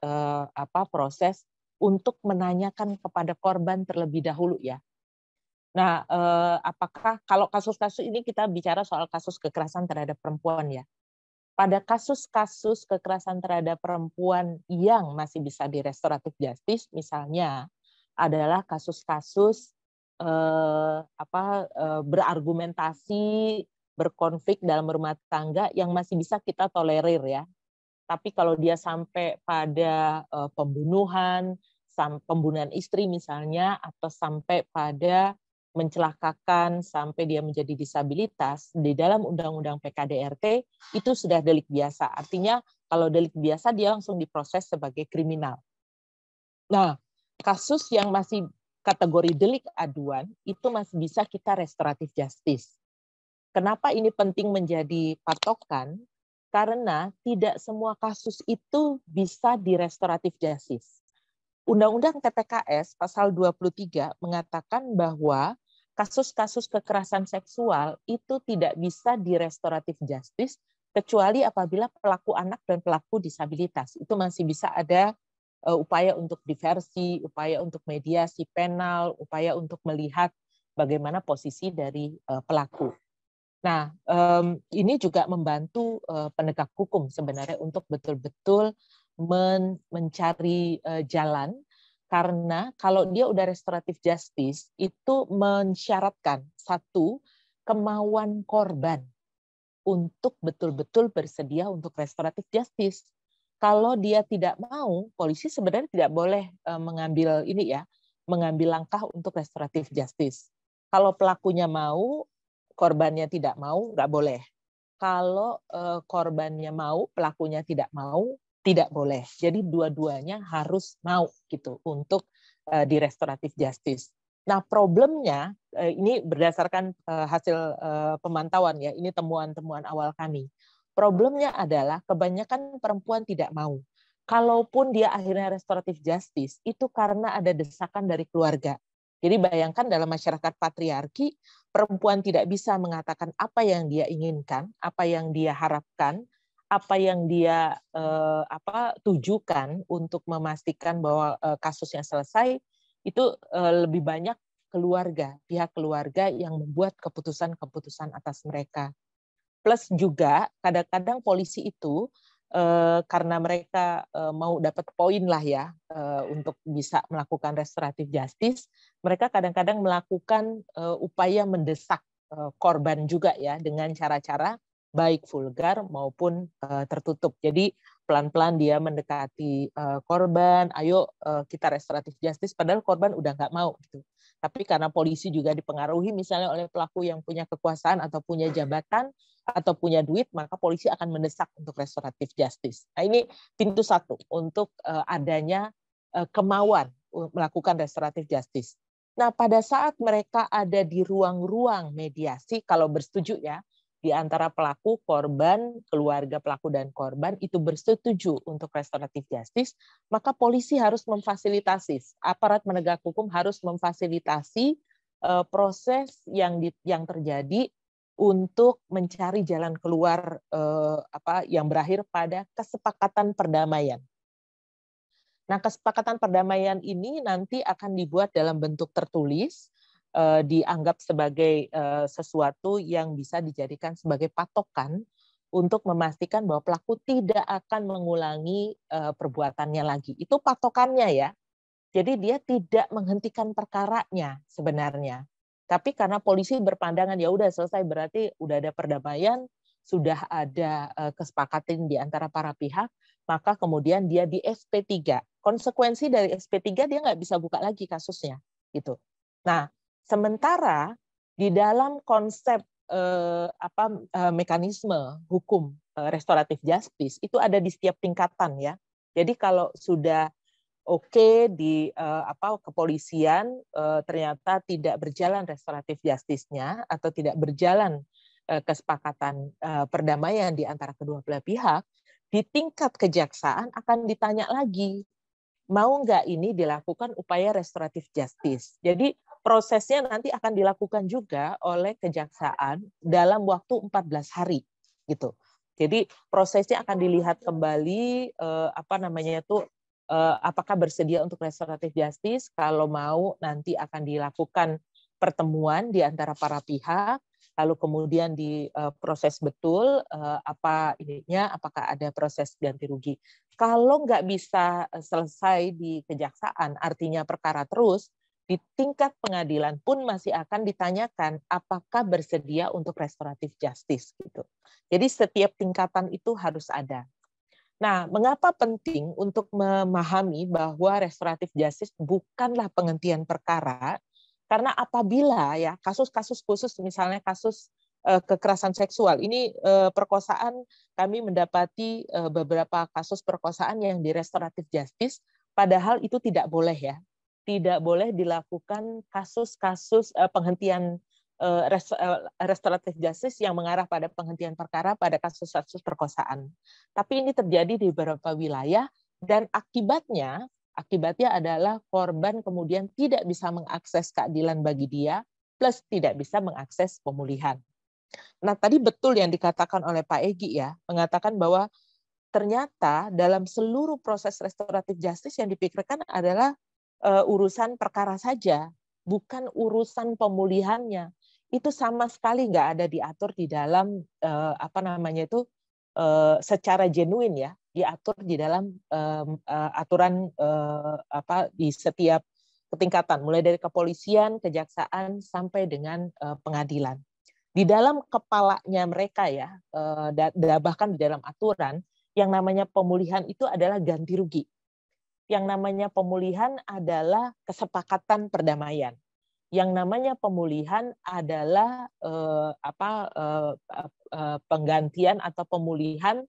proses untuk menanyakan kepada korban terlebih dahulu ya. Nah, apakah kalau kasus-kasus ini kita bicara soal kasus kekerasan terhadap perempuan ya. Pada kasus-kasus kekerasan terhadap perempuan yang masih bisa di restoratif justice, misalnya adalah kasus-kasus berargumentasi, berkonflik dalam rumah tangga yang masih bisa kita tolerir ya. Tapi kalau dia sampai pada pembunuhan istri misalnya, atau sampai pada mencelakakan sampai dia menjadi disabilitas, di dalam Undang-Undang PKDRT itu sudah delik biasa. Artinya kalau delik biasa dia langsung diproses sebagai kriminal. Nah, kasus yang masih kategori delik aduan itu masih bisa kita restoratif justice. Kenapa ini penting menjadi patokan? Karena tidak semua kasus itu bisa di restoratif justice. Undang-Undang TPKS pasal 23 mengatakan bahwa kasus-kasus kekerasan seksual itu tidak bisa di restoratif justice kecuali apabila pelaku anak dan pelaku disabilitas. Itu masih bisa ada upaya untuk diversi, upaya untuk mediasi penal, upaya untuk melihat bagaimana posisi dari pelaku. Nah, ini juga membantu penegak hukum sebenarnya untuk betul-betul mencari jalan, karena kalau dia udah restoratif justice itu mensyaratkan satu, kemauan korban untuk betul-betul bersedia untuk restoratif justice. Kalau dia tidak mau, polisi sebenarnya tidak boleh mengambil langkah untuk restoratif justice. Kalau pelakunya mau, korbannya tidak mau, nggak boleh. Kalau korbannya mau, pelakunya tidak mau, tidak boleh. Jadi dua-duanya harus mau gitu untuk di restoratif justice. Nah, problemnya ini berdasarkan hasil pemantauan ya, ini temuan-temuan awal kami. Problemnya adalah kebanyakan perempuan tidak mau. Kalaupun dia akhirnya restoratif justice, itu karena ada desakan dari keluarga. Jadi bayangkan dalam masyarakat patriarki, perempuan tidak bisa mengatakan apa yang dia inginkan, apa yang dia harapkan, apa yang dia tujukan untuk memastikan bahwa kasusnya selesai, itu lebih banyak keluarga, pihak keluarga yang membuat keputusan-keputusan atas mereka. Plus juga kadang-kadang polisi itu karena mereka mau dapat poin lah ya untuk bisa melakukan restoratif justice, mereka kadang-kadang melakukan upaya mendesak korban juga ya dengan cara-cara baik vulgar maupun tertutup. Jadi pelan-pelan dia mendekati korban, ayo kita restoratif justice, padahal korban udah nggak mau gitu. Tapi karena polisi juga dipengaruhi misalnya oleh pelaku yang punya kekuasaan atau punya jabatan atau punya duit, maka polisi akan mendesak untuk restoratif justice. Nah, ini pintu satu untuk adanya kemauan melakukan restoratif justice. Nah, pada saat mereka ada di ruang-ruang mediasi, kalau bersetuju ya, di antara pelaku, korban, keluarga pelaku dan korban itu bersetuju untuk restoratif justice, maka polisi harus memfasilitasi, aparat penegak hukum harus memfasilitasi proses yang terjadi untuk mencari jalan keluar yang berakhir pada kesepakatan perdamaian. Nah, kesepakatan perdamaian ini nanti akan dibuat dalam bentuk tertulis, dianggap sebagai sesuatu yang bisa dijadikan sebagai patokan untuk memastikan bahwa pelaku tidak akan mengulangi perbuatannya lagi. Itu patokannya ya. Jadi dia tidak menghentikan perkaranya sebenarnya. Tapi karena polisi berpandangan ya udah selesai, berarti udah ada perdamaian, sudah ada kesepakatan di antara para pihak, maka kemudian dia di SP3. Konsekuensi dari SP3 dia nggak bisa buka lagi kasusnya gitu. Nah, sementara di dalam konsep mekanisme hukum restoratif justice itu ada di setiap tingkatan ya. Jadi kalau sudah oke di kepolisian ternyata tidak berjalan restoratif justice-nya atau tidak berjalan kesepakatan perdamaian di antara kedua belah pihak, di tingkat kejaksaan akan ditanya lagi, mau nggak ini dilakukan upaya restoratif justice. Jadi prosesnya nanti akan dilakukan juga oleh kejaksaan dalam waktu 14 hari gitu. Jadi prosesnya akan dilihat kembali apakah bersedia untuk restoratif justice. Kalau mau nanti akan dilakukan pertemuan di antara para pihak, lalu kemudian diproses betul apakah ada proses ganti rugi. Kalau nggak bisa selesai di kejaksaan, artinya perkara terus, di tingkat pengadilan pun masih akan ditanyakan apakah bersedia untuk restoratif justice gitu. Jadi setiap tingkatan itu harus ada. Nah, mengapa penting untuk memahami bahwa restoratif justice bukanlah penghentian perkara? Karena apabila ya kasus-kasus khusus, misalnya kasus kekerasan seksual, ini perkosaan, kami mendapati beberapa kasus perkosaan yang di restoratif justice, padahal itu tidak boleh ya, tidak boleh dilakukan kasus-kasus penghentian restoratif justice yang mengarah pada penghentian perkara pada kasus-kasus perkosaan. Tapi ini terjadi di beberapa wilayah dan akibatnya adalah korban kemudian tidak bisa mengakses keadilan bagi dia, plus tidak bisa mengakses pemulihan. Nah, tadi betul yang dikatakan oleh Pak Egy ya, mengatakan bahwa ternyata dalam seluruh proses restoratif justice yang dipikirkan adalah urusan perkara saja, bukan urusan pemulihannya. Itu sama sekali nggak ada diatur di dalam secara genuine ya, diatur di dalam aturan di setiap tingkatan, mulai dari kepolisian, kejaksaan sampai dengan pengadilan. Di dalam kepalanya mereka ya, bahkan di dalam aturan, yang namanya pemulihan itu adalah ganti rugi. Yang namanya pemulihan adalah kesepakatan perdamaian. Yang namanya pemulihan adalah penggantian atau pemulihan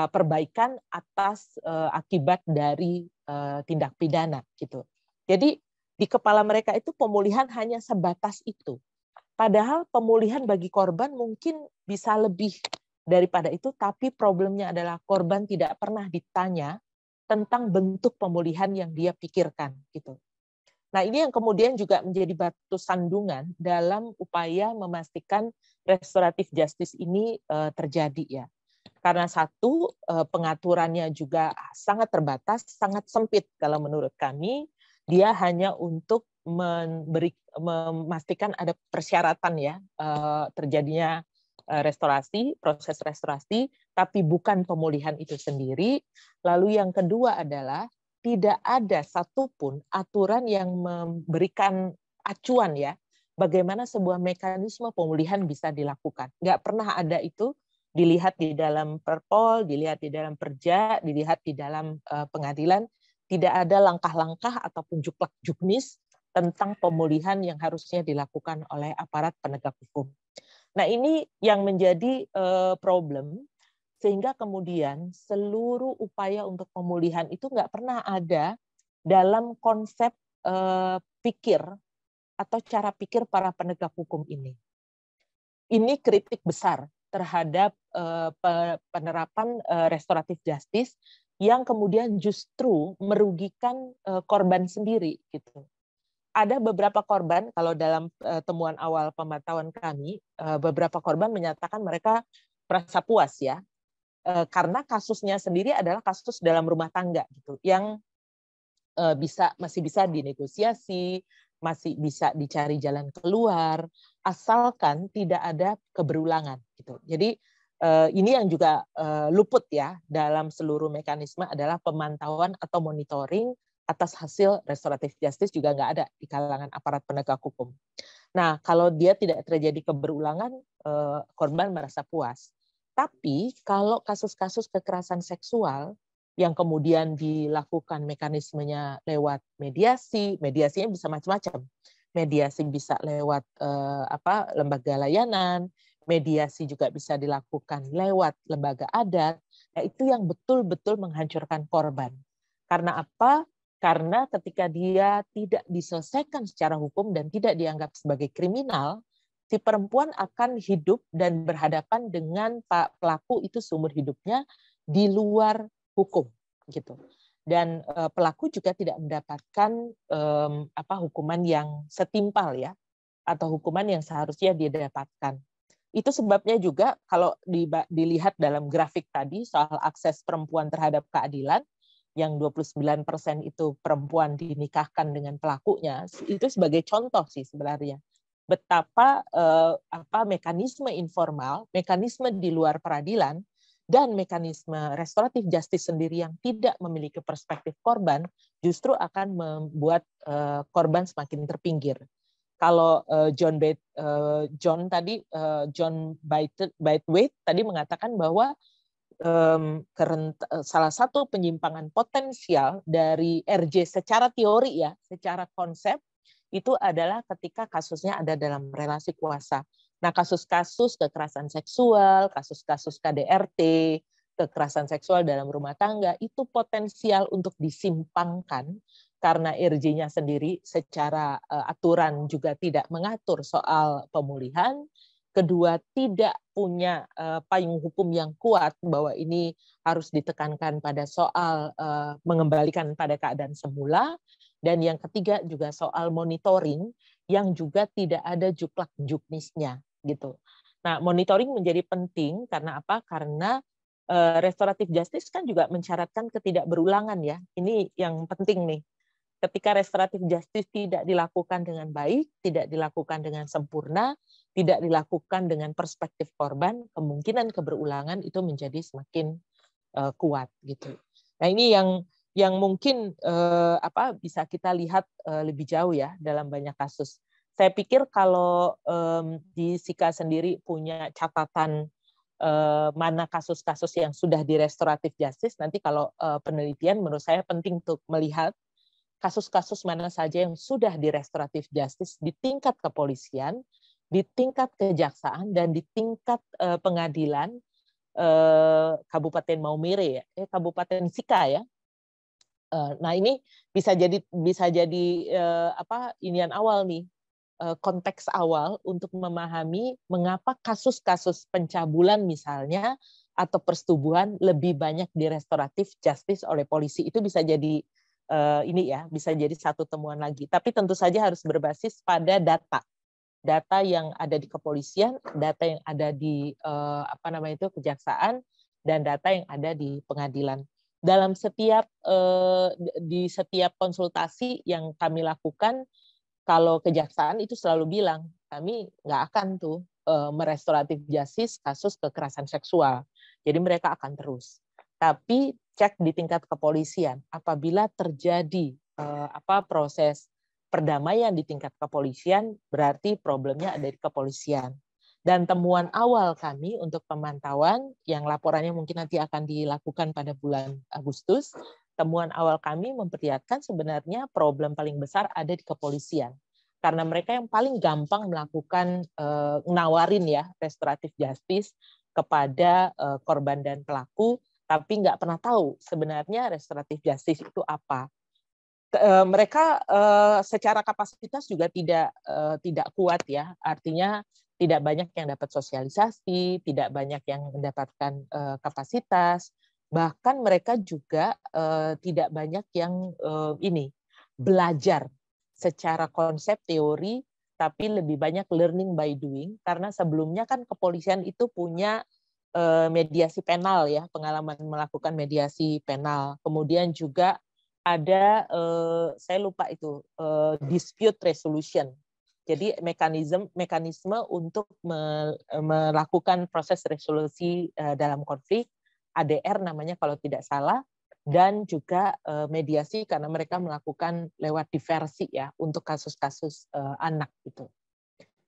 perbaikan atas akibat dari tindak pidana gitu. Jadi di kepala mereka itu pemulihan hanya sebatas itu. Padahal pemulihan bagi korban mungkin bisa lebih daripada itu, tapi problemnya adalah korban tidak pernah ditanya tentang bentuk pemulihan yang dia pikirkan gitu. Nah, ini yang kemudian juga menjadi batu sandungan dalam upaya memastikan restoratif justice ini terjadi ya. Karena satu, pengaturannya juga sangat terbatas, sangat sempit kalau menurut kami. Dia hanya untuk memastikan ada persyaratan ya terjadinya restorasi, proses restorasi, tapi bukan pemulihan itu sendiri. Lalu yang kedua adalah tidak ada satupun aturan yang memberikan acuan ya, bagaimana sebuah mekanisme pemulihan bisa dilakukan. Nggak pernah ada itu, dilihat di dalam Perpol, dilihat di dalam Perja, dilihat di dalam pengadilan, tidak ada langkah-langkah ataupun juklak juknis tentang pemulihan yang harusnya dilakukan oleh aparat penegak hukum. Nah, ini yang menjadi problem, sehingga kemudian seluruh upaya untuk pemulihan itu nggak pernah ada dalam konsep pikir atau cara pikir para penegak hukum ini. Ini kritik besar terhadap penerapan restoratif justice yang kemudian justru merugikan korban sendiri gitu. Ada beberapa korban, kalau dalam temuan awal pemantauan kami, beberapa korban menyatakan mereka merasa puas ya, karena kasusnya sendiri adalah kasus dalam rumah tangga gitu, yang masih bisa dinegosiasi, masih bisa dicari jalan keluar, asalkan tidak ada keberulangan gitu. Jadi ini yang juga luput ya dalam seluruh mekanisme adalah pemantauan atau monitoring atas hasil restoratif justice juga nggak ada di kalangan aparat penegak hukum. Nah, kalau dia tidak terjadi keberulangan, korban merasa puas. Tapi kalau kasus-kasus kekerasan seksual yang kemudian dilakukan mekanismenya lewat mediasi, mediasinya bisa macam-macam. Mediasi bisa lewat lembaga layanan, mediasi juga bisa dilakukan lewat lembaga adat. Nah, itu yang betul-betul menghancurkan korban. Karena apa? Karena ketika dia tidak diselesaikan secara hukum dan tidak dianggap sebagai kriminal, si perempuan akan hidup dan berhadapan dengan pelaku itu seumur hidupnya di luar hukum gitu. Dan pelaku juga tidak mendapatkan hukuman yang setimpal ya, atau hukuman yang seharusnya dia dapatkan. Itu sebabnya juga kalau dilihat dalam grafik tadi soal akses perempuan terhadap keadilan, yang 29% itu perempuan dinikahkan dengan pelakunya, itu sebagai contoh sih sebenarnya betapa mekanisme informal, mekanisme di luar peradilan, dan mekanisme restoratif justice sendiri yang tidak memiliki perspektif korban justru akan membuat korban semakin terpinggir. Kalau John Braithwaite tadi mengatakan bahwa salah satu penyimpangan potensial dari RJ secara teori ya, secara konsep itu adalah ketika kasusnya ada dalam relasi kuasa. Nah, kasus-kasus kekerasan seksual, kasus-kasus KDRT, kekerasan seksual dalam rumah tangga, itu potensial untuk disimpangkan karena RJ-nya sendiri secara aturan juga tidak mengatur soal pemulihan. Kedua, tidak punya payung hukum yang kuat bahwa ini harus ditekankan pada soal mengembalikan pada keadaan semula. Dan yang ketiga juga soal monitoring yang juga tidak ada juklak juknisnya gitu. Nah, monitoring menjadi penting karena apa? Karena restoratif justice kan juga mensyaratkan ketidakberulangan ya. Ini yang penting nih. Ketika restoratif justice tidak dilakukan dengan baik, tidak dilakukan dengan sempurna, tidak dilakukan dengan perspektif korban, kemungkinan keberulangan itu menjadi semakin kuat gitu. Nah, ini yang mungkin bisa kita lihat lebih jauh ya dalam banyak kasus. Saya pikir kalau di SIKA sendiri punya catatan mana kasus-kasus yang sudah di restoratif justice, nanti kalau penelitian menurut saya penting untuk melihat kasus-kasus mana saja yang sudah di restoratif justice di tingkat kepolisian, di tingkat kejaksaan, dan di tingkat pengadilan Kabupaten Maumere, Kabupaten SIKA ya. Nah, ini bisa jadi inian awal nih, konteks awal untuk memahami mengapa kasus-kasus pencabulan misalnya atau persetubuhan lebih banyak di restoratif justice oleh polisi. Itu bisa jadi bisa jadi satu temuan lagi. Tapi tentu saja harus berbasis pada data yang ada di kepolisian, data yang ada di kejaksaan, dan data yang ada di pengadilan. Dalam setiap konsultasi yang kami lakukan, kalau kejaksaan itu selalu bilang kami nggak akan tuh merestoratif justice kasus kekerasan seksual. Jadi mereka akan terus. Tapi cek di tingkat kepolisian, apabila terjadi proses perdamaian di tingkat kepolisian, berarti problemnya ada di kepolisian. Dan temuan awal kami untuk pemantauan, yang laporannya mungkin nanti akan dilakukan pada bulan Agustus, temuan awal kami memperlihatkan sebenarnya problem paling besar ada di kepolisian. Karena mereka yang paling gampang melakukan nawarin ya restoratif justice kepada korban dan pelaku, tapi nggak pernah tahu sebenarnya restoratif justice itu apa. Mereka secara kapasitas juga tidak kuat ya, artinya tidak banyak yang dapat sosialisasi, tidak banyak yang mendapatkan kapasitas, bahkan mereka juga tidak banyak yang belajar secara konsep teori, tapi lebih banyak learning by doing, karena sebelumnya kan kepolisian itu punya mediasi penal ya, pengalaman melakukan mediasi penal. Kemudian juga ada saya lupa itu dispute resolution. Jadi mekanisme untuk melakukan proses resolusi dalam konflik, ADR namanya kalau tidak salah, dan juga mediasi karena mereka melakukan lewat diversi ya untuk kasus-kasus anak gitu.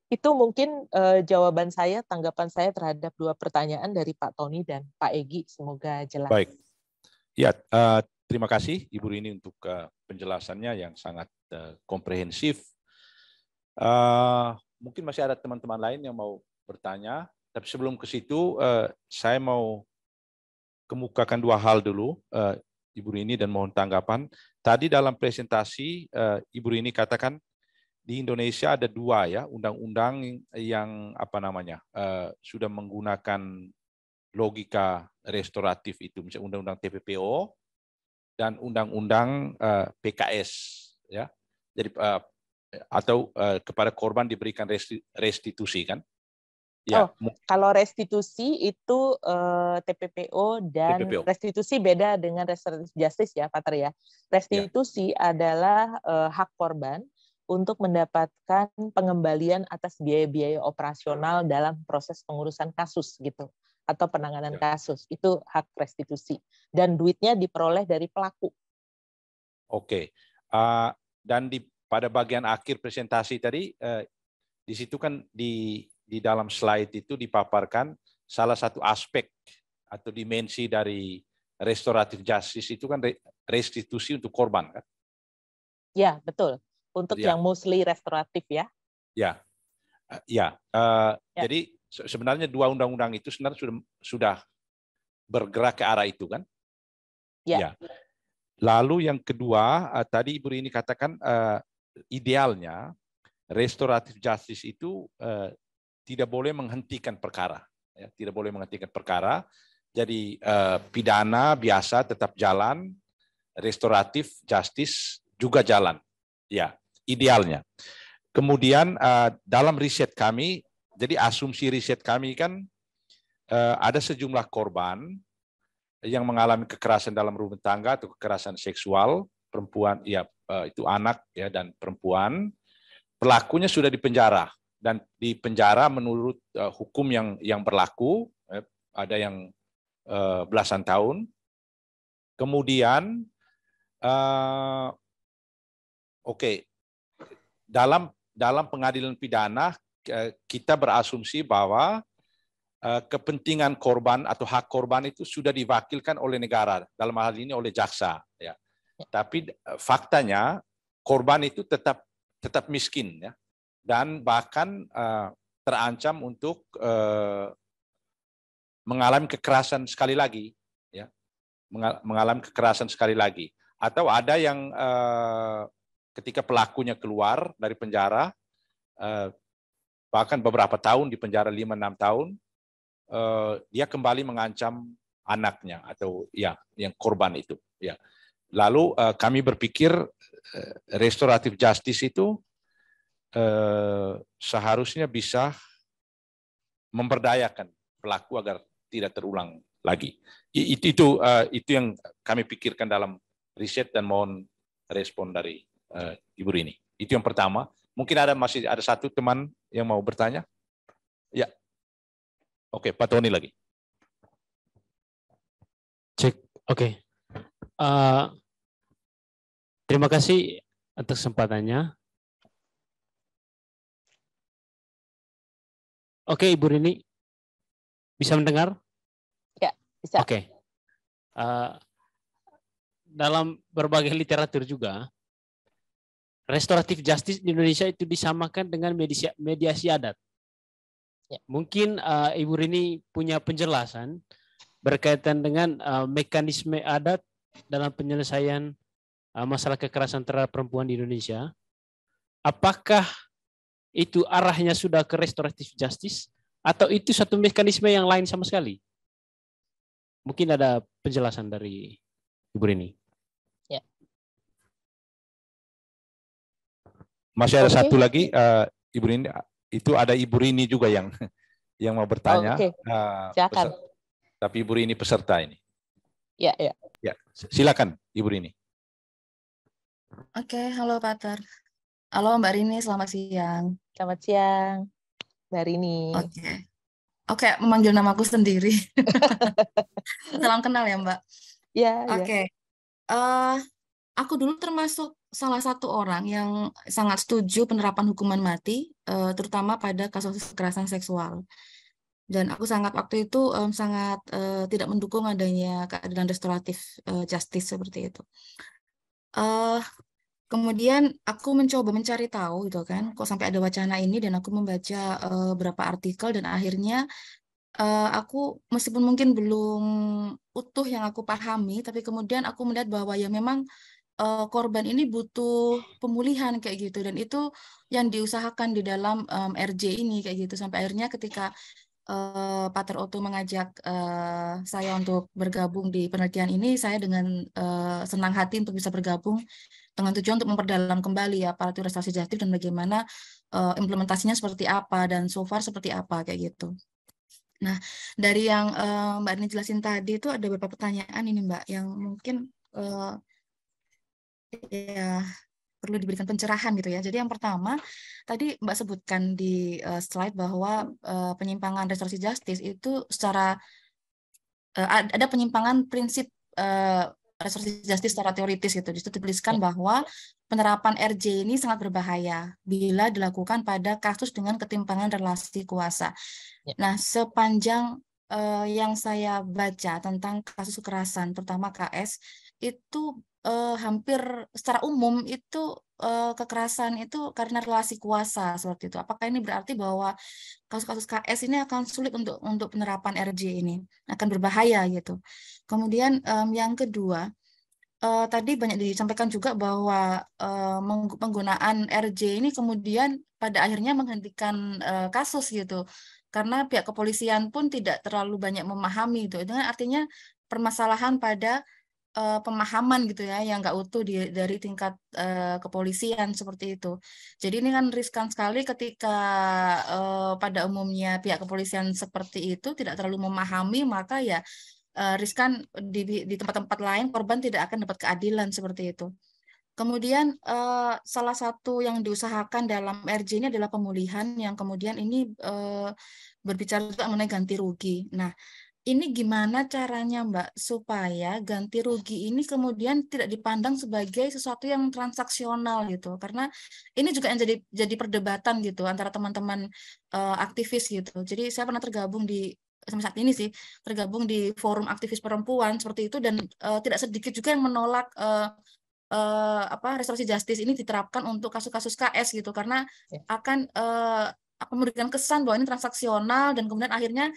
Itu mungkin jawaban saya, tanggapan saya terhadap dua pertanyaan dari Pak Tony dan Pak Egy. Semoga jelas.
Baik. Ya, terima kasih Ibu Rini untuk penjelasannya yang sangat komprehensif. Mungkin masih ada teman-teman lain yang mau bertanya, tapi sebelum ke situ, saya mau kemukakan dua hal dulu, Ibu Rini, dan mohon tanggapan. Tadi dalam presentasi, Ibu Rini katakan di Indonesia ada dua ya undang-undang yang sudah menggunakan logika restoratif itu, misalnya undang-undang TPPO dan undang-undang PKS ya. Jadi kepada korban diberikan restitusi kan?
Ya. Kalau restitusi itu TPPO dan TPPO. Restitusi beda dengan restoratif justice ya, Pak Ter ya. Restitusi adalah hak korban untuk mendapatkan pengembalian atas biaya-biaya operasional dalam proses pengurusan kasus gitu atau penanganan kasus. Itu hak restitusi dan duitnya diperoleh dari pelaku.
Oke. Dan pada bagian akhir presentasi tadi di situ kan di dalam slide itu dipaparkan salah satu aspek atau dimensi dari restoratif justice itu kan restitusi untuk korban kan?
Ya, betul. untuk yang mostly restoratif ya.
Ya. Jadi sebenarnya 2 undang-undang itu sebenarnya sudah bergerak ke arah itu kan? Ya. Lalu yang kedua, tadi Ibu Rini katakan idealnya restoratif justice itu tidak boleh menghentikan perkara, ya, tidak boleh menghentikan perkara. Jadi pidana biasa tetap jalan, restoratif justice juga jalan, ya idealnya. Kemudian dalam riset kami, jadi asumsi riset kami kan ada sejumlah korban yang mengalami kekerasan dalam rumah tangga atau kekerasan seksual, perempuan, ya itu anak ya dan perempuan, pelakunya sudah dipenjara dan dipenjara menurut hukum yang berlaku, ada yang belasan tahun. Kemudian, dalam pengadilan pidana kita berasumsi bahwa kepentingan korban atau hak korban itu sudah diwakilkan oleh negara, dalam hal ini oleh jaksa. Ya. Tapi faktanya korban itu tetap miskin, ya, dan bahkan terancam untuk mengalami kekerasan sekali lagi, ya, mengalami kekerasan sekali lagi. Atau ada yang ketika pelakunya keluar dari penjara, bahkan beberapa tahun di penjara 5-6 tahun. Dia kembali mengancam anaknya atau ya yang korban itu, ya. Lalu kami berpikir restoratif justice itu seharusnya bisa memberdayakan pelaku agar tidak terulang lagi. Itu yang kami pikirkan dalam riset dan mohon respon dari Ibu Rini. Itu yang pertama. Mungkin masih ada satu teman yang mau bertanya. Ya. Oke, Pak Tony lagi.
Cek, oke. Terima kasih atas kesempatannya. Oke, Ibu Rini, bisa mendengar?
Ya, bisa.
Oke. Dalam berbagai literatur juga, restoratif justice di Indonesia itu disamakan dengan mediasi adat. Ya. Mungkin Ibu Rini punya penjelasan berkaitan dengan mekanisme adat dalam penyelesaian masalah kekerasan terhadap perempuan di Indonesia. Apakah itu arahnya sudah ke restoratif justice atau itu satu mekanisme yang lain sama sekali? Mungkin ada penjelasan dari Ibu Rini.
Ya.
Masih ada satu lagi, Ibu Rini. Itu ada Ibu Rini juga yang mau bertanya.
Silakan.
Tapi Ibu Rini peserta ini.
Ya.
Ya, silakan Ibu Rini.
Oke, halo Pater. Halo Mbak Rini, selamat siang.
Selamat siang, Mbak Rini.
Oke, memanggil namaku sendiri. Salam kenal ya Mbak.
Ya.
Oke. Aku dulu termasuk salah satu orang yang sangat setuju penerapan hukuman mati, terutama pada kasus kekerasan seksual. Dan aku waktu itu sangat tidak mendukung adanya keadilan restoratif justice seperti itu. Kemudian aku mencoba mencari tahu gitu kan, kok sampai ada wacana ini, dan aku membaca beberapa artikel dan akhirnya aku meskipun mungkin belum utuh yang aku pahami, tapi kemudian aku melihat bahwa ya memang korban ini butuh pemulihan kayak gitu, dan itu yang diusahakan di dalam RJ ini kayak gitu, sampai akhirnya ketika Pater Otto mengajak saya untuk bergabung di penelitian ini, saya dengan senang hati untuk bisa bergabung dengan tujuan untuk memperdalam kembali aparatur restorasi justice dan bagaimana implementasinya seperti apa dan so far seperti apa kayak gitu. Nah, dari yang Mbak Rini jelasin tadi itu ada beberapa pertanyaan ini Mbak yang mungkin ya perlu diberikan pencerahan gitu ya. Jadi yang pertama, tadi Mbak sebutkan di slide bahwa penyimpangan restorasi justice itu secara ada penyimpangan prinsip restorasi justice secara teoritis gitu. Di situ dituliskan bahwa penerapan RJ ini sangat berbahaya bila dilakukan pada kasus dengan ketimpangan relasi kuasa. Nah, sepanjang yang saya baca tentang kasus kekerasan, terutama KS, itu hampir secara umum itu kekerasan itu karena relasi kuasa seperti itu. Apakah ini berarti bahwa kasus-kasus KS ini akan sulit untuk penerapan RJ ini, akan berbahaya gitu. Kemudian yang kedua, tadi banyak disampaikan juga bahwa penggunaan RJ ini kemudian pada akhirnya menghentikan kasus gitu, karena pihak kepolisian pun tidak terlalu banyak memahami itu. Itu artinya permasalahan pada pemahaman gitu ya, yang nggak utuh dari tingkat kepolisian seperti itu. Jadi ini kan riskan sekali ketika pada umumnya pihak kepolisian seperti itu tidak terlalu memahami, maka ya riskan di tempat-tempat lain korban tidak akan dapat keadilan seperti itu. Kemudian salah satu yang diusahakan dalam RJ ini adalah pemulihan, yang kemudian ini berbicara juga mengenai ganti rugi. Nah, ini gimana caranya Mbak supaya ganti rugi ini kemudian tidak dipandang sebagai sesuatu yang transaksional gitu, karena ini juga yang jadi perdebatan gitu antara teman-teman aktivis gitu. Jadi saya pernah tergabung sampai saat ini sih tergabung di forum aktivis perempuan seperti itu, dan tidak sedikit juga yang menolak restorasi justice ini diterapkan untuk kasus-kasus KS gitu, karena akan memberikan kesan bahwa ini transaksional, dan kemudian akhirnya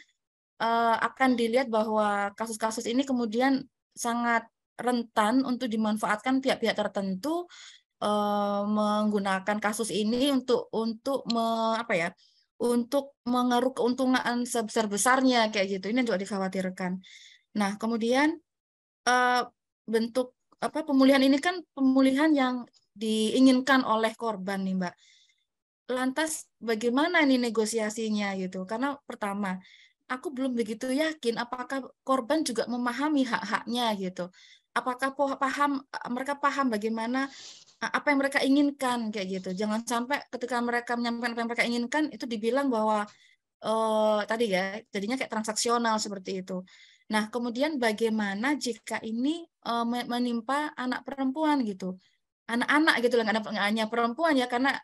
akan dilihat bahwa kasus-kasus ini kemudian sangat rentan untuk dimanfaatkan pihak-pihak tertentu menggunakan kasus ini untuk mengeruk keuntungan sebesar-besarnya kayak gitu. Ini juga dikhawatirkan. Nah, kemudian bentuk pemulihan ini kan pemulihan yang diinginkan oleh korban nih, Mbak. Lantas bagaimana ini negosiasinya gitu? Karena pertama, aku belum begitu yakin apakah korban juga memahami hak-haknya gitu. Apakah mereka paham bagaimana apa yang mereka inginkan kayak gitu. Jangan sampai ketika mereka menyampaikan apa yang mereka inginkan itu dibilang bahwa tadi ya jadinya kayak transaksional seperti itu. Nah, kemudian bagaimana jika ini menimpa anak perempuan gitu, anak-anak gitu lah, nggak hanya perempuan ya, karena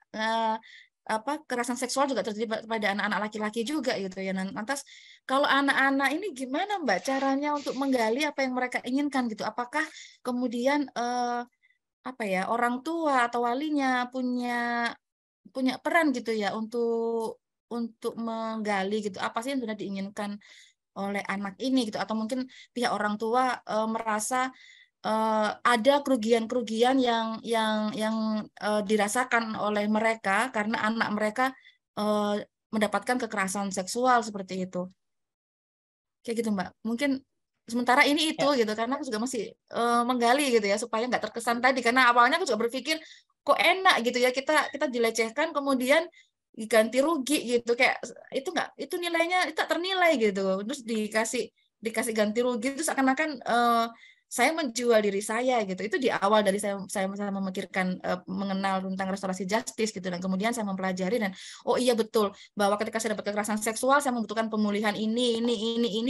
kekerasan seksual juga terjadi pada anak-anak laki-laki juga gitu ya. Lantas kalau anak-anak ini gimana Mbak caranya untuk menggali apa yang mereka inginkan gitu? Apakah kemudian orang tua atau walinya punya peran gitu ya untuk menggali gitu apa sih yang sudah diinginkan oleh anak ini gitu, atau mungkin pihak orang tua merasa ada kerugian-kerugian yang dirasakan oleh mereka karena anak mereka mendapatkan kekerasan seksual seperti itu. Kayak gitu, Mbak. Mungkin sementara ini itu gitu, karena aku juga masih menggali gitu ya supaya nggak terkesan tadi, karena awalnya aku juga berpikir kok enak gitu ya kita dilecehkan kemudian diganti rugi gitu, kayak itu nilainya itu tak ternilai gitu, terus dikasih ganti rugi itu seakan-akan saya menjual diri saya gitu. Itu di awal dari saya memikirkan mengenal tentang restorasi justice gitu, dan kemudian saya mempelajari dan oh iya betul bahwa ketika saya dapat kekerasan seksual saya membutuhkan pemulihan ini,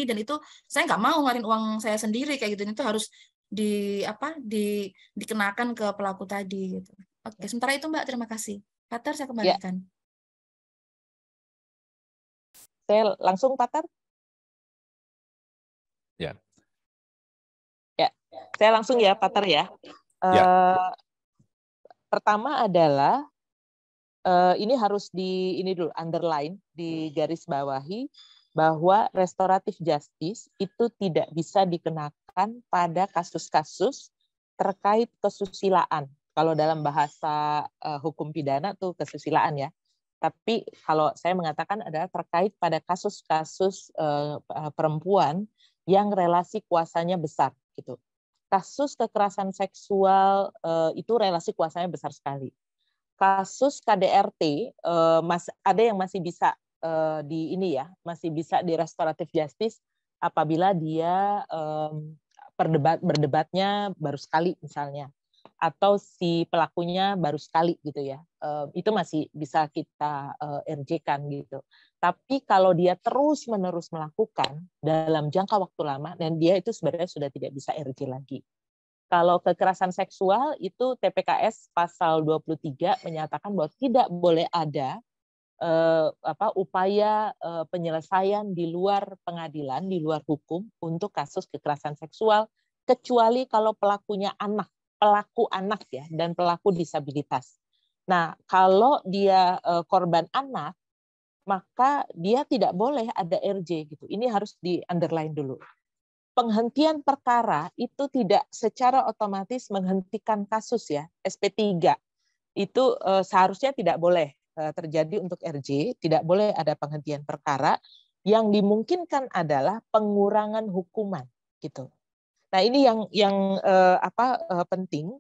dan itu saya nggak mau ngeluarin uang saya sendiri kayak gitu. Itu harus dikenakan ke pelaku tadi gitu. Oke, sementara itu Mbak, terima kasih. Patar saya kembalikan.
Saya langsung Patar.
Ya.
Saya langsung ya, Patar ya. Pertama adalah ini harus dulu underline, digaris bawahi bahwa restoratif justice itu tidak bisa dikenakan pada kasus-kasus terkait kesusilaan. Kalau dalam bahasa hukum pidana tuh kesusilaan ya. Tapi kalau saya mengatakan adalah terkait pada kasus-kasus perempuan yang relasi kuasanya besar gitu. Kasus kekerasan seksual itu relasi kuasanya besar sekali. Kasus KDRT ada yang masih bisa masih bisa di restoratif justice apabila dia berdebatnya baru sekali misalnya, atau si pelakunya baru sekali gitu ya, itu masih bisa kita RJ-kan gitu. Tapi kalau dia terus-menerus melakukan dalam jangka waktu lama, dan dia itu sebenarnya sudah tidak bisa RJ lagi. Kalau kekerasan seksual itu TPKS pasal 23 menyatakan bahwa tidak boleh ada upaya penyelesaian di luar pengadilan, di luar hukum untuk kasus kekerasan seksual, kecuali kalau pelakunya anak pelaku anak ya dan pelaku disabilitas. Nah, kalau dia korban anak, maka dia tidak boleh ada RJ gitu. Ini harus di underline dulu. Penghentian perkara itu tidak secara otomatis menghentikan kasus ya, SP3. Itu seharusnya tidak boleh terjadi untuk RJ, tidak boleh ada penghentian perkara. Yang dimungkinkan adalah pengurangan hukuman gitu. Nah, ini yang penting.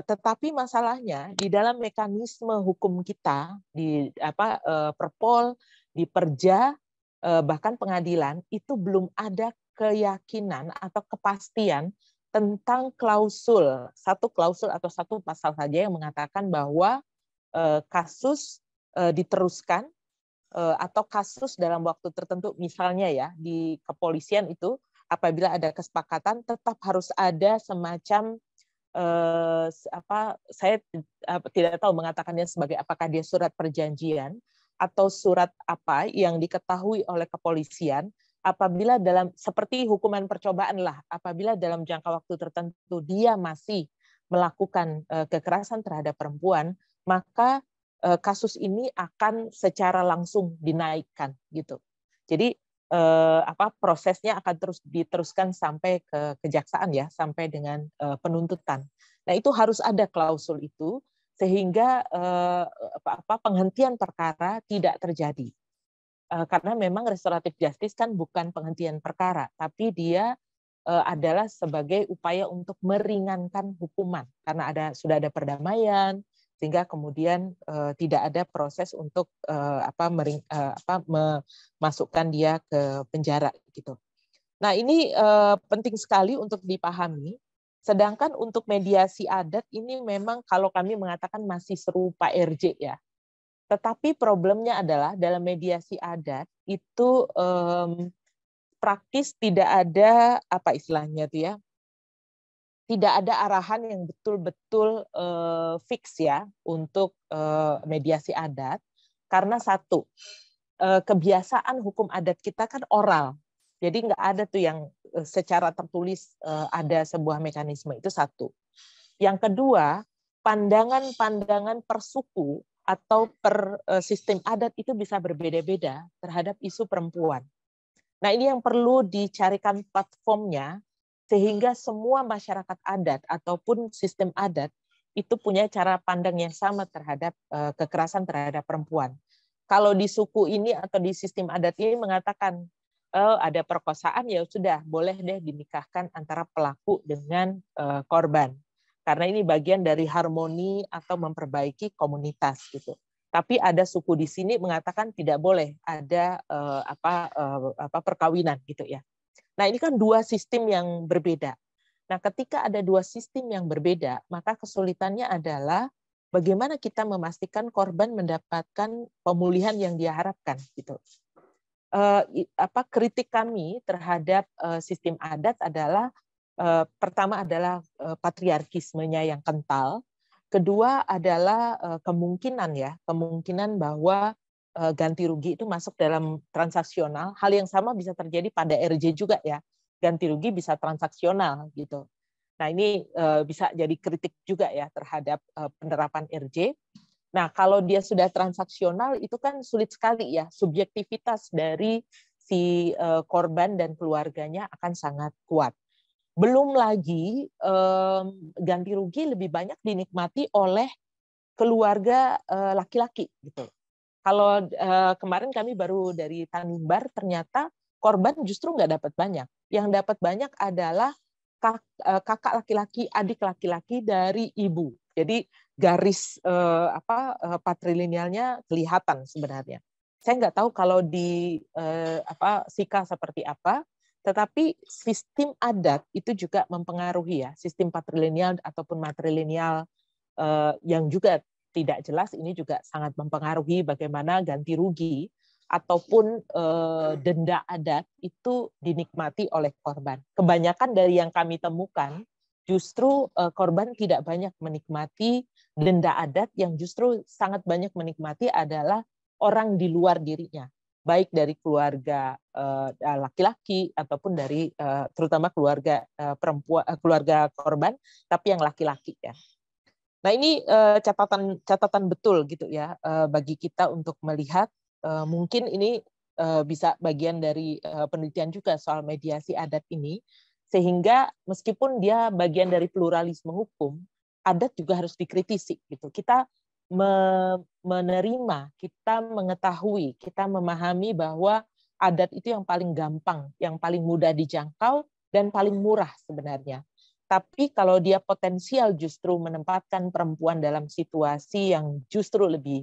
Tetapi masalahnya di dalam mekanisme hukum kita di Perpol, di Perja, bahkan pengadilan itu belum ada keyakinan atau kepastian tentang satu klausul atau satu pasal saja yang mengatakan bahwa kasus diteruskan atau kasus dalam waktu tertentu, misalnya ya di kepolisian itu apabila ada kesepakatan tetap harus ada semacam saya tidak tahu mengatakannya sebagai apakah dia surat perjanjian atau surat apa yang diketahui oleh kepolisian apabila dalam seperti hukuman percobaan lah, apabila dalam jangka waktu tertentu dia masih melakukan kekerasan terhadap perempuan, maka kasus ini akan secara langsung dinaikkan gitu. Jadi prosesnya akan terus diteruskan sampai ke kejaksaan ya, sampai dengan penuntutan. Nah, itu harus ada klausul itu sehingga penghentian perkara tidak terjadi. Karena memang restoratif justice kan bukan penghentian perkara, tapi dia adalah sebagai upaya untuk meringankan hukuman karena sudah ada perdamaian, sehingga kemudian tidak ada proses untuk memasukkan dia ke penjara gitu. Nah, ini penting sekali untuk dipahami. Sedangkan untuk mediasi adat ini memang kalau kami mengatakan masih serupa RJ ya. Tetapi problemnya adalah dalam mediasi adat itu praktis tidak ada apa istilahnya tuh ya. Tidak ada arahan yang betul-betul fix ya untuk mediasi adat karena satu kebiasaan hukum adat kita kan oral, jadi nggak ada tuh yang secara tertulis ada sebuah mekanisme, itu satu. Yang kedua, pandangan-pandangan per suku atau per sistem adat itu bisa berbeda-beda terhadap isu perempuan. Nah, ini yang perlu dicarikan platformnya sehingga semua masyarakat adat ataupun sistem adat itu punya cara pandang yang sama terhadap kekerasan terhadap perempuan. Kalau di suku ini atau di sistem adat ini mengatakan ada perkosaan, ya sudah boleh deh dinikahkan antara pelaku dengan korban. Karena ini bagian dari harmoni atau memperbaiki komunitas gitu. Tapi ada suku di sini mengatakan tidak boleh ada perkawinan gitu ya. Nah, ini kan dua sistem yang berbeda. Nah, ketika ada dua sistem yang berbeda, maka kesulitannya adalah bagaimana kita memastikan korban mendapatkan pemulihan yang dia harapkan gitu. Kritik kami terhadap sistem adat adalah pertama adalah patriarkismenya yang kental, kedua adalah kemungkinan bahwa ganti rugi itu masuk dalam transaksional. Hal yang sama bisa terjadi pada RJ juga ya. Ganti rugi bisa transaksional gitu. Nah, ini bisa jadi kritik juga ya terhadap penerapan RJ. Nah, kalau dia sudah transaksional itu kan sulit sekali ya. Subjektivitas dari si korban dan keluarganya akan sangat kuat. Belum lagi ganti rugi lebih banyak dinikmati oleh keluarga laki-laki gitu. Kalau kemarin kami baru dari Tanimbar, ternyata korban justru nggak dapat banyak. Yang dapat banyak adalah kakak laki-laki, adik laki-laki dari ibu. Jadi garis patrilinealnya kelihatan sebenarnya. Saya nggak tahu kalau di Sika seperti apa, tetapi sistem adat itu juga mempengaruhi ya, sistem patrilineal ataupun matrilineal yang juga tidak jelas, ini juga sangat mempengaruhi bagaimana ganti rugi ataupun denda adat itu dinikmati oleh korban. Kebanyakan dari yang kami temukan justru korban tidak banyak menikmati denda adat, yang justru sangat banyak menikmati adalah orang di luar dirinya. baik dari keluarga laki-laki ataupun dari terutama keluarga perempuan, keluarga korban, tapi yang laki-laki ya. Nah ini catatan betul gitu ya bagi kita untuk melihat mungkin ini bisa bagian dari penelitian juga soal mediasi adat ini, sehingga meskipun dia bagian dari pluralisme hukum, adat juga harus dikritisi gitu. Kita menerima, kita mengetahui, kita memahami bahwa adat itu yang paling gampang, yang paling mudah dijangkau dan paling murah sebenarnya. Tapi kalau dia potensial justru menempatkan perempuan dalam situasi yang justru lebih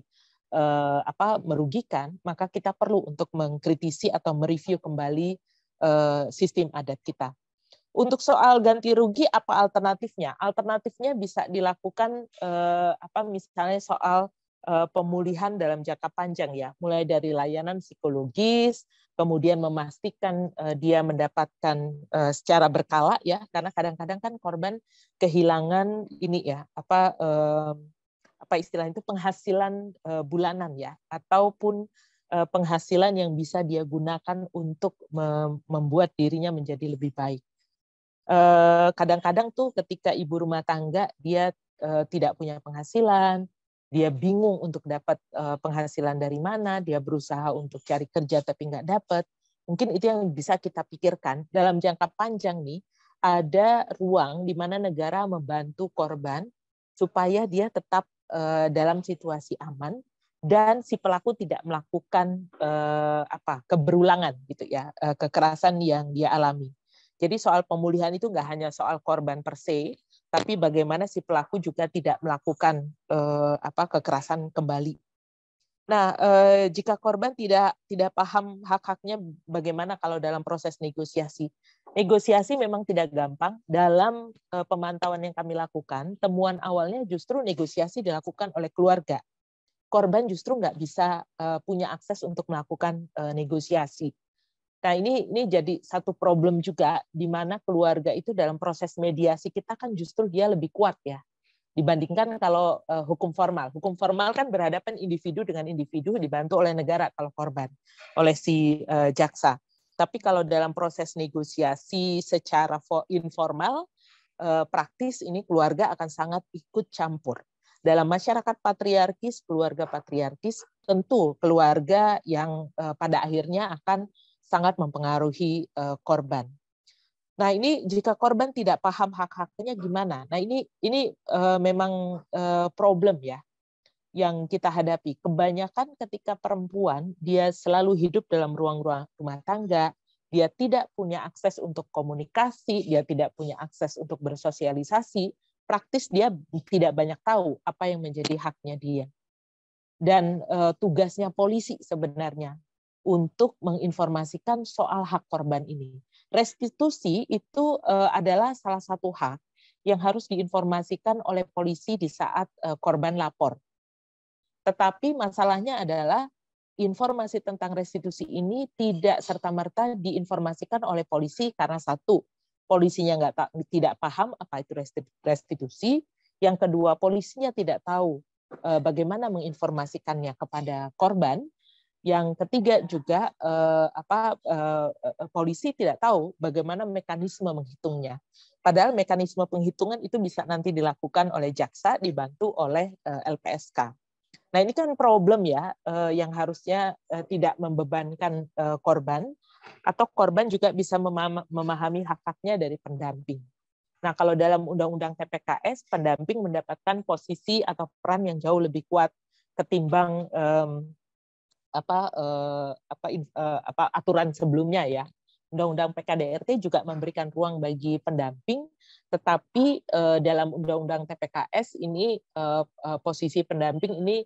merugikan, maka kita perlu untuk mengkritisi atau mereview kembali sistem adat kita. Untuk soal ganti rugi, apa alternatifnya? Alternatifnya bisa dilakukan misalnya soal pemulihan dalam jangka panjang ya, mulai dari layanan psikologis, kemudian memastikan dia mendapatkan secara berkala ya, karena kadang-kadang kan korban kehilangan ini ya, apa istilahnya itu penghasilan bulanan ya, ataupun penghasilan yang bisa dia gunakan untuk membuat dirinya menjadi lebih baik. Kadang-kadang tuh ketika ibu rumah tangga dia tidak punya penghasilan, dia bingung untuk dapat penghasilan dari mana, dia berusaha untuk cari kerja tapi nggak dapat. Mungkin itu yang bisa kita pikirkan dalam jangka panjang nih, ada ruang di mana negara membantu korban supaya dia tetap dalam situasi aman dan si pelaku tidak melakukan keberulangan gitu ya, kekerasan yang dia alami. Jadi soal pemulihan itu nggak hanya soal korban per se, tapi bagaimana si pelaku juga tidak melakukan kekerasan kembali. Nah, jika korban tidak paham hak-haknya, bagaimana kalau dalam proses negosiasi? Negosiasi memang tidak gampang. Dalam pemantauan yang kami lakukan, temuan awalnya justru negosiasi dilakukan oleh keluarga. Korban justru nggak bisa punya akses untuk melakukan negosiasi. Nah, ini jadi satu problem juga di mana keluarga itu dalam proses mediasi kita kan justru dia lebih kuat ya dibandingkan kalau hukum formal. Hukum formal kan berhadapan individu dengan individu dibantu oleh negara kalau korban, oleh si jaksa. Tapi kalau dalam proses negosiasi secara informal, praktis ini keluarga akan sangat ikut campur. Dalam masyarakat patriarkis, keluarga patriarkis, tentu keluarga yang pada akhirnya akan sangat mempengaruhi korban. Nah, ini jika korban tidak paham hak-haknya gimana? Nah, ini memang problem ya yang kita hadapi. Kebanyakan ketika perempuan dia selalu hidup dalam ruang-ruang rumah tangga, dia tidak punya akses untuk komunikasi, dia tidak punya akses untuk bersosialisasi, praktis dia tidak banyak tahu apa yang menjadi haknya dia. Dan tugasnya polisi sebenarnya untuk menginformasikan soal hak korban ini. Restitusi itu adalah salah satu hak yang harus diinformasikan oleh polisi di saat korban lapor. Tetapi masalahnya adalah informasi tentang restitusi ini tidak serta-merta diinformasikan oleh polisi karena satu, polisinya tidak paham apa itu restitusi. Yang kedua, polisinya tidak tahu bagaimana menginformasikannya kepada korban. Yang ketiga juga polisi tidak tahu bagaimana mekanisme menghitungnya. Padahal mekanisme penghitungan itu bisa nanti dilakukan oleh jaksa dibantu oleh LPSK. Nah ini kan problem ya yang harusnya tidak membebankan korban, atau korban juga bisa memahami hak-haknya dari pendamping. Nah kalau dalam Undang-Undang TPKS, pendamping mendapatkan posisi atau peran yang jauh lebih kuat ketimbang aturan sebelumnya ya. Undang-Undang PKDRT juga memberikan ruang bagi pendamping, tetapi dalam Undang-Undang TPKS ini posisi pendamping ini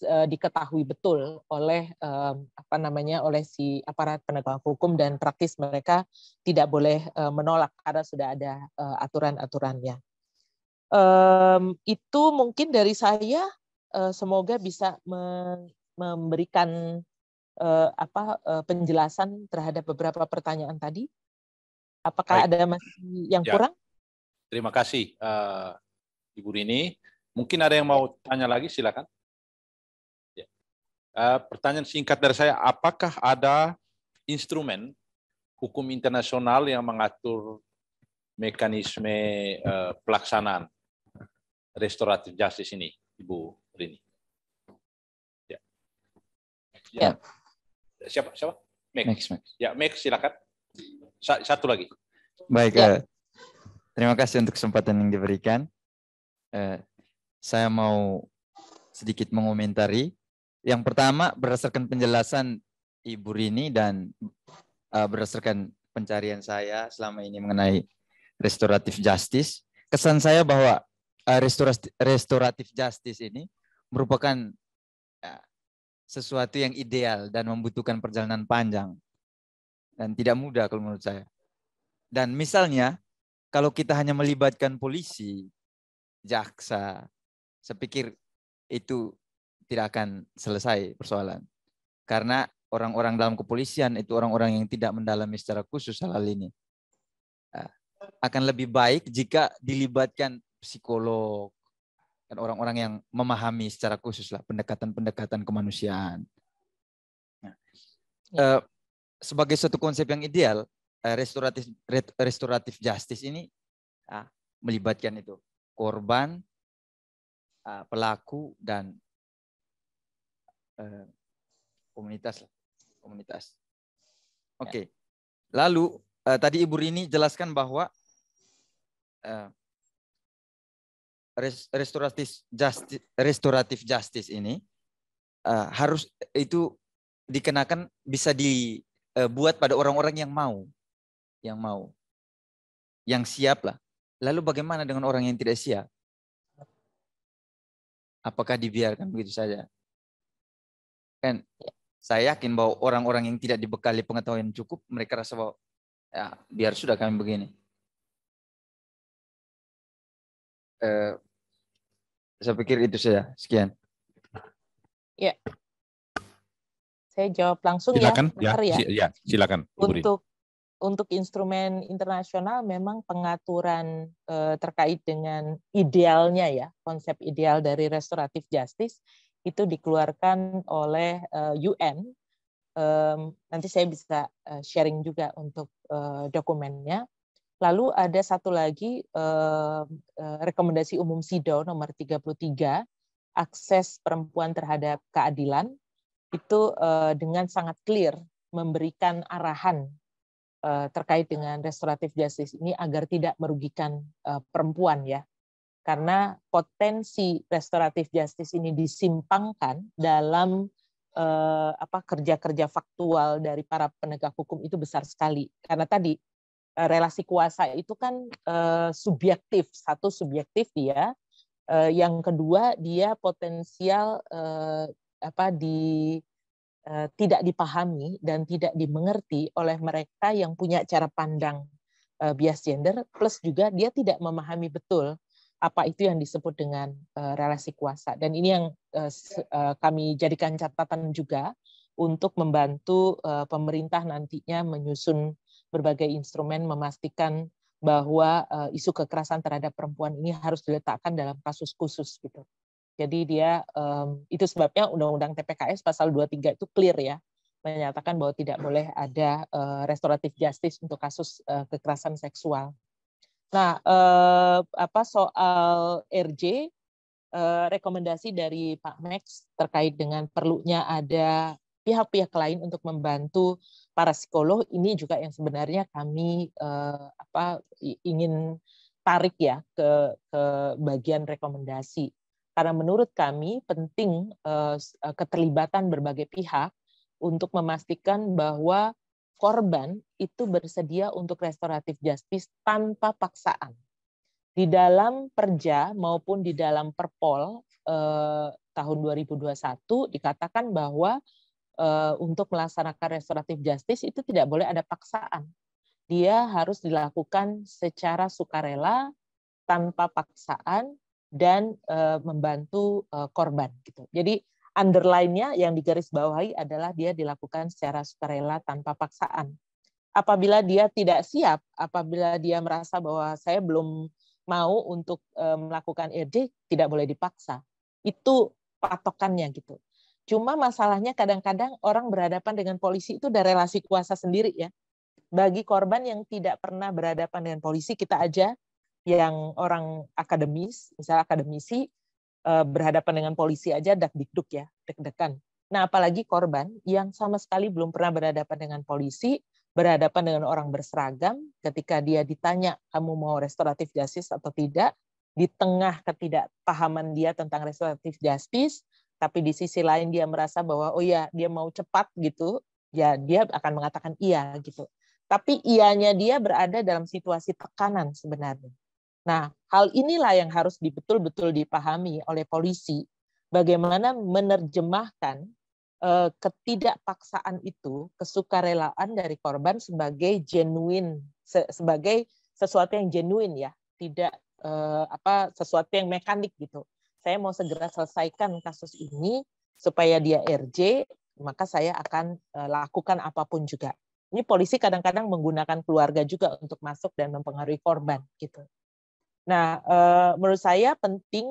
diketahui betul oleh oleh si aparat penegak hukum, dan praktis mereka tidak boleh menolak karena sudah ada aturan-aturannya. Itu mungkin dari saya, semoga bisa memberikan penjelasan terhadap beberapa pertanyaan tadi. Apakah ada masih yang kurang?
Terima kasih, Ibu Rini. Mungkin ada yang mau tanya lagi, silakan. Pertanyaan singkat dari saya, apakah ada instrumen hukum internasional yang mengatur mekanisme pelaksanaan restoratif justice ini, Ibu Rini? Ya. Ya. Siapa? Max. Ya, Max, silakan. Satu lagi.
Baik, terima kasih untuk kesempatan yang diberikan. Saya mau sedikit mengomentari. Yang pertama, berdasarkan penjelasan Ibu Rini dan berdasarkan pencarian saya selama ini mengenai restoratif justice, kesan saya bahwa restoratif justice ini merupakan sesuatu yang ideal dan membutuhkan perjalanan panjang dan tidak mudah kalau menurut saya. Dan misalnya, kalau kita hanya melibatkan polisi, jaksa, saya pikir itu tidak akan selesai persoalan. Karena orang-orang dalam kepolisian itu orang-orang yang tidak mendalami secara khusus hal ini. Akan lebih baik jika dilibatkan psikolog dan orang-orang yang memahami secara khusus lah pendekatan-pendekatan kemanusiaan. Sebagai suatu konsep yang ideal, restoratif justice ini melibatkan itu korban, pelaku dan komunitas. Oke. Lalu tadi Ibu Rini jelaskan bahwa restoratif justice ini harus itu dikenakan bisa dibuat pada orang-orang yang siap lah. Lalu bagaimana dengan orang yang tidak siap? Apakah dibiarkan begitu saja? Kan saya yakin bahwa orang-orang yang tidak dibekali pengetahuan yang cukup, mereka rasa bahwa ya biar sudah kami begini. Saya pikir itu saja. Sekian.
Ya. Saya jawab langsung
silakan,
ya.
Silakan.
Untuk instrumen internasional memang pengaturan terkait dengan idealnya ya, konsep ideal dari restoratif justice itu dikeluarkan oleh UN. Nanti saya bisa sharing juga untuk dokumennya. Lalu ada satu lagi rekomendasi umum SIDO nomor 33, akses perempuan terhadap keadilan, itu dengan sangat clear memberikan arahan terkait dengan restoratif justice ini agar tidak merugikan perempuan ya. Karena potensi restoratif justice ini disimpangkan dalam kerja-kerja faktual dari para penegak hukum itu besar sekali. Karena tadi relasi kuasa itu kan subjektif, satu subjektif dia, yang kedua dia potensial tidak dipahami dan tidak dimengerti oleh mereka yang punya cara pandang bias gender, plus juga dia tidak memahami betul apa itu yang disebut dengan relasi kuasa. Dan ini yang kami jadikan catatan juga untuk membantu pemerintah nantinya menyusun berbagai instrumen memastikan bahwa isu kekerasan terhadap perempuan ini harus diletakkan dalam kasus khusus gitu. Jadi dia itu sebabnya Undang-Undang TPKS pasal 23 itu clear ya, menyatakan bahwa tidak boleh ada restoratif justice untuk kasus kekerasan seksual. Nah, soal RJ, rekomendasi dari Pak Max terkait dengan perlunya ada pihak-pihak lain untuk membantu para psikolog, ini juga yang sebenarnya kami ingin tarik ya ke bagian rekomendasi. Karena menurut kami penting keterlibatan berbagai pihak untuk memastikan bahwa korban itu bersedia untuk restoratif justice tanpa paksaan. Di dalam Perja maupun di dalam Perpol tahun 2021 dikatakan bahwa untuk melaksanakan restoratif justice itu tidak boleh ada paksaan. Dia harus dilakukan secara sukarela, tanpa paksaan, dan membantu korban gitu. Jadi underline-nya yang digarisbawahi adalah dia dilakukan secara sukarela tanpa paksaan. Apabila dia tidak siap, apabila dia merasa bahwa saya belum mau untuk melakukan RJ, tidak boleh dipaksa. Itu patokannya gitu. Cuma masalahnya kadang-kadang orang berhadapan dengan polisi itu udah relasi kuasa sendiri ya. Bagi korban yang tidak pernah berhadapan dengan polisi, kita aja yang orang akademis, misalnya akademisi, berhadapan dengan polisi aja dak-dikduk ya, deg-degan. Nah, apalagi korban yang sama sekali belum pernah berhadapan dengan polisi, berhadapan dengan orang berseragam, ketika dia ditanya, kamu mau restoratif justice atau tidak, di tengah ketidakpahaman dia tentang restoratif justice, tapi di sisi lain dia merasa bahwa oh ya dia mau cepat gitu, ya dia akan mengatakan iya gitu. Tapi iyanya dia berada dalam situasi tekanan sebenarnya. Nah, hal inilah yang harus betul-betul dipahami oleh polisi, bagaimana menerjemahkan ketidakpaksaan itu, kesukarelaan dari korban sebagai genuine, sebagai sesuatu yang genuine ya, tidak sesuatu yang mekanik gitu. Saya mau segera selesaikan kasus ini supaya dia RJ, maka saya akan lakukan apapun juga. Ini polisi kadang-kadang menggunakan keluarga juga untuk masuk dan mempengaruhi korban gitu. Nah, menurut saya penting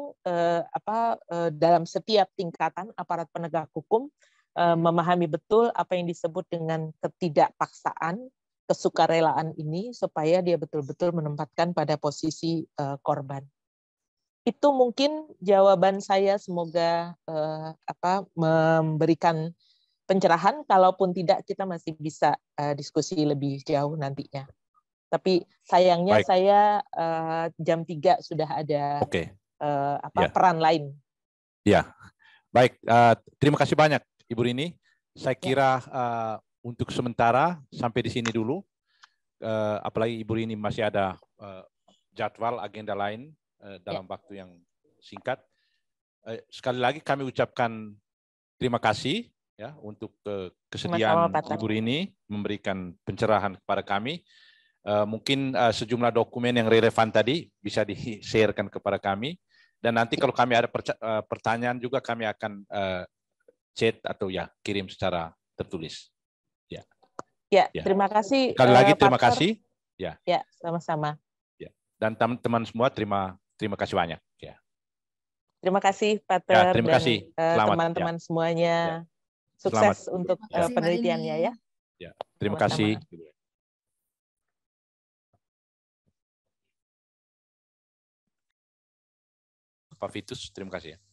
dalam setiap tingkatan aparat penegak hukum memahami betul apa yang disebut dengan ketidakpaksaan, kesukarelaan ini supaya dia betul-betul menempatkan pada posisi korban. Itu mungkin jawaban saya, semoga memberikan pencerahan. Kalaupun tidak, kita masih bisa diskusi lebih jauh nantinya. Tapi sayangnya baik. Saya jam 3 sudah ada peran lain.
Ya, baik. Terima kasih banyak Ibu Rini. Saya kira untuk sementara sampai di sini dulu. Apalagi Ibu Rini masih ada jadwal agenda lain dalam waktu yang singkat. Sekali lagi kami ucapkan terima kasih ya untuk kesediaan Ibu Rini memberikan pencerahan kepada kami. Mungkin sejumlah dokumen yang relevan tadi bisa di-sharekan kepada kami, dan nanti kalau kami ada pertanyaan juga kami akan chat atau ya kirim secara tertulis. Ya.
Ya, terima kasih.
Sekali lagi terima kasih. Ya.
Ya, sama-sama.
Ya. Dan teman-teman semua terima kasih banyak. Ya.
Terima kasih Pak Ter,
ya, terima kasih.
Dan teman-teman semuanya. Ya. Sukses untuk penelitiannya ya.
Ya. Terima kasih. Pak Vitus, terima kasih ya.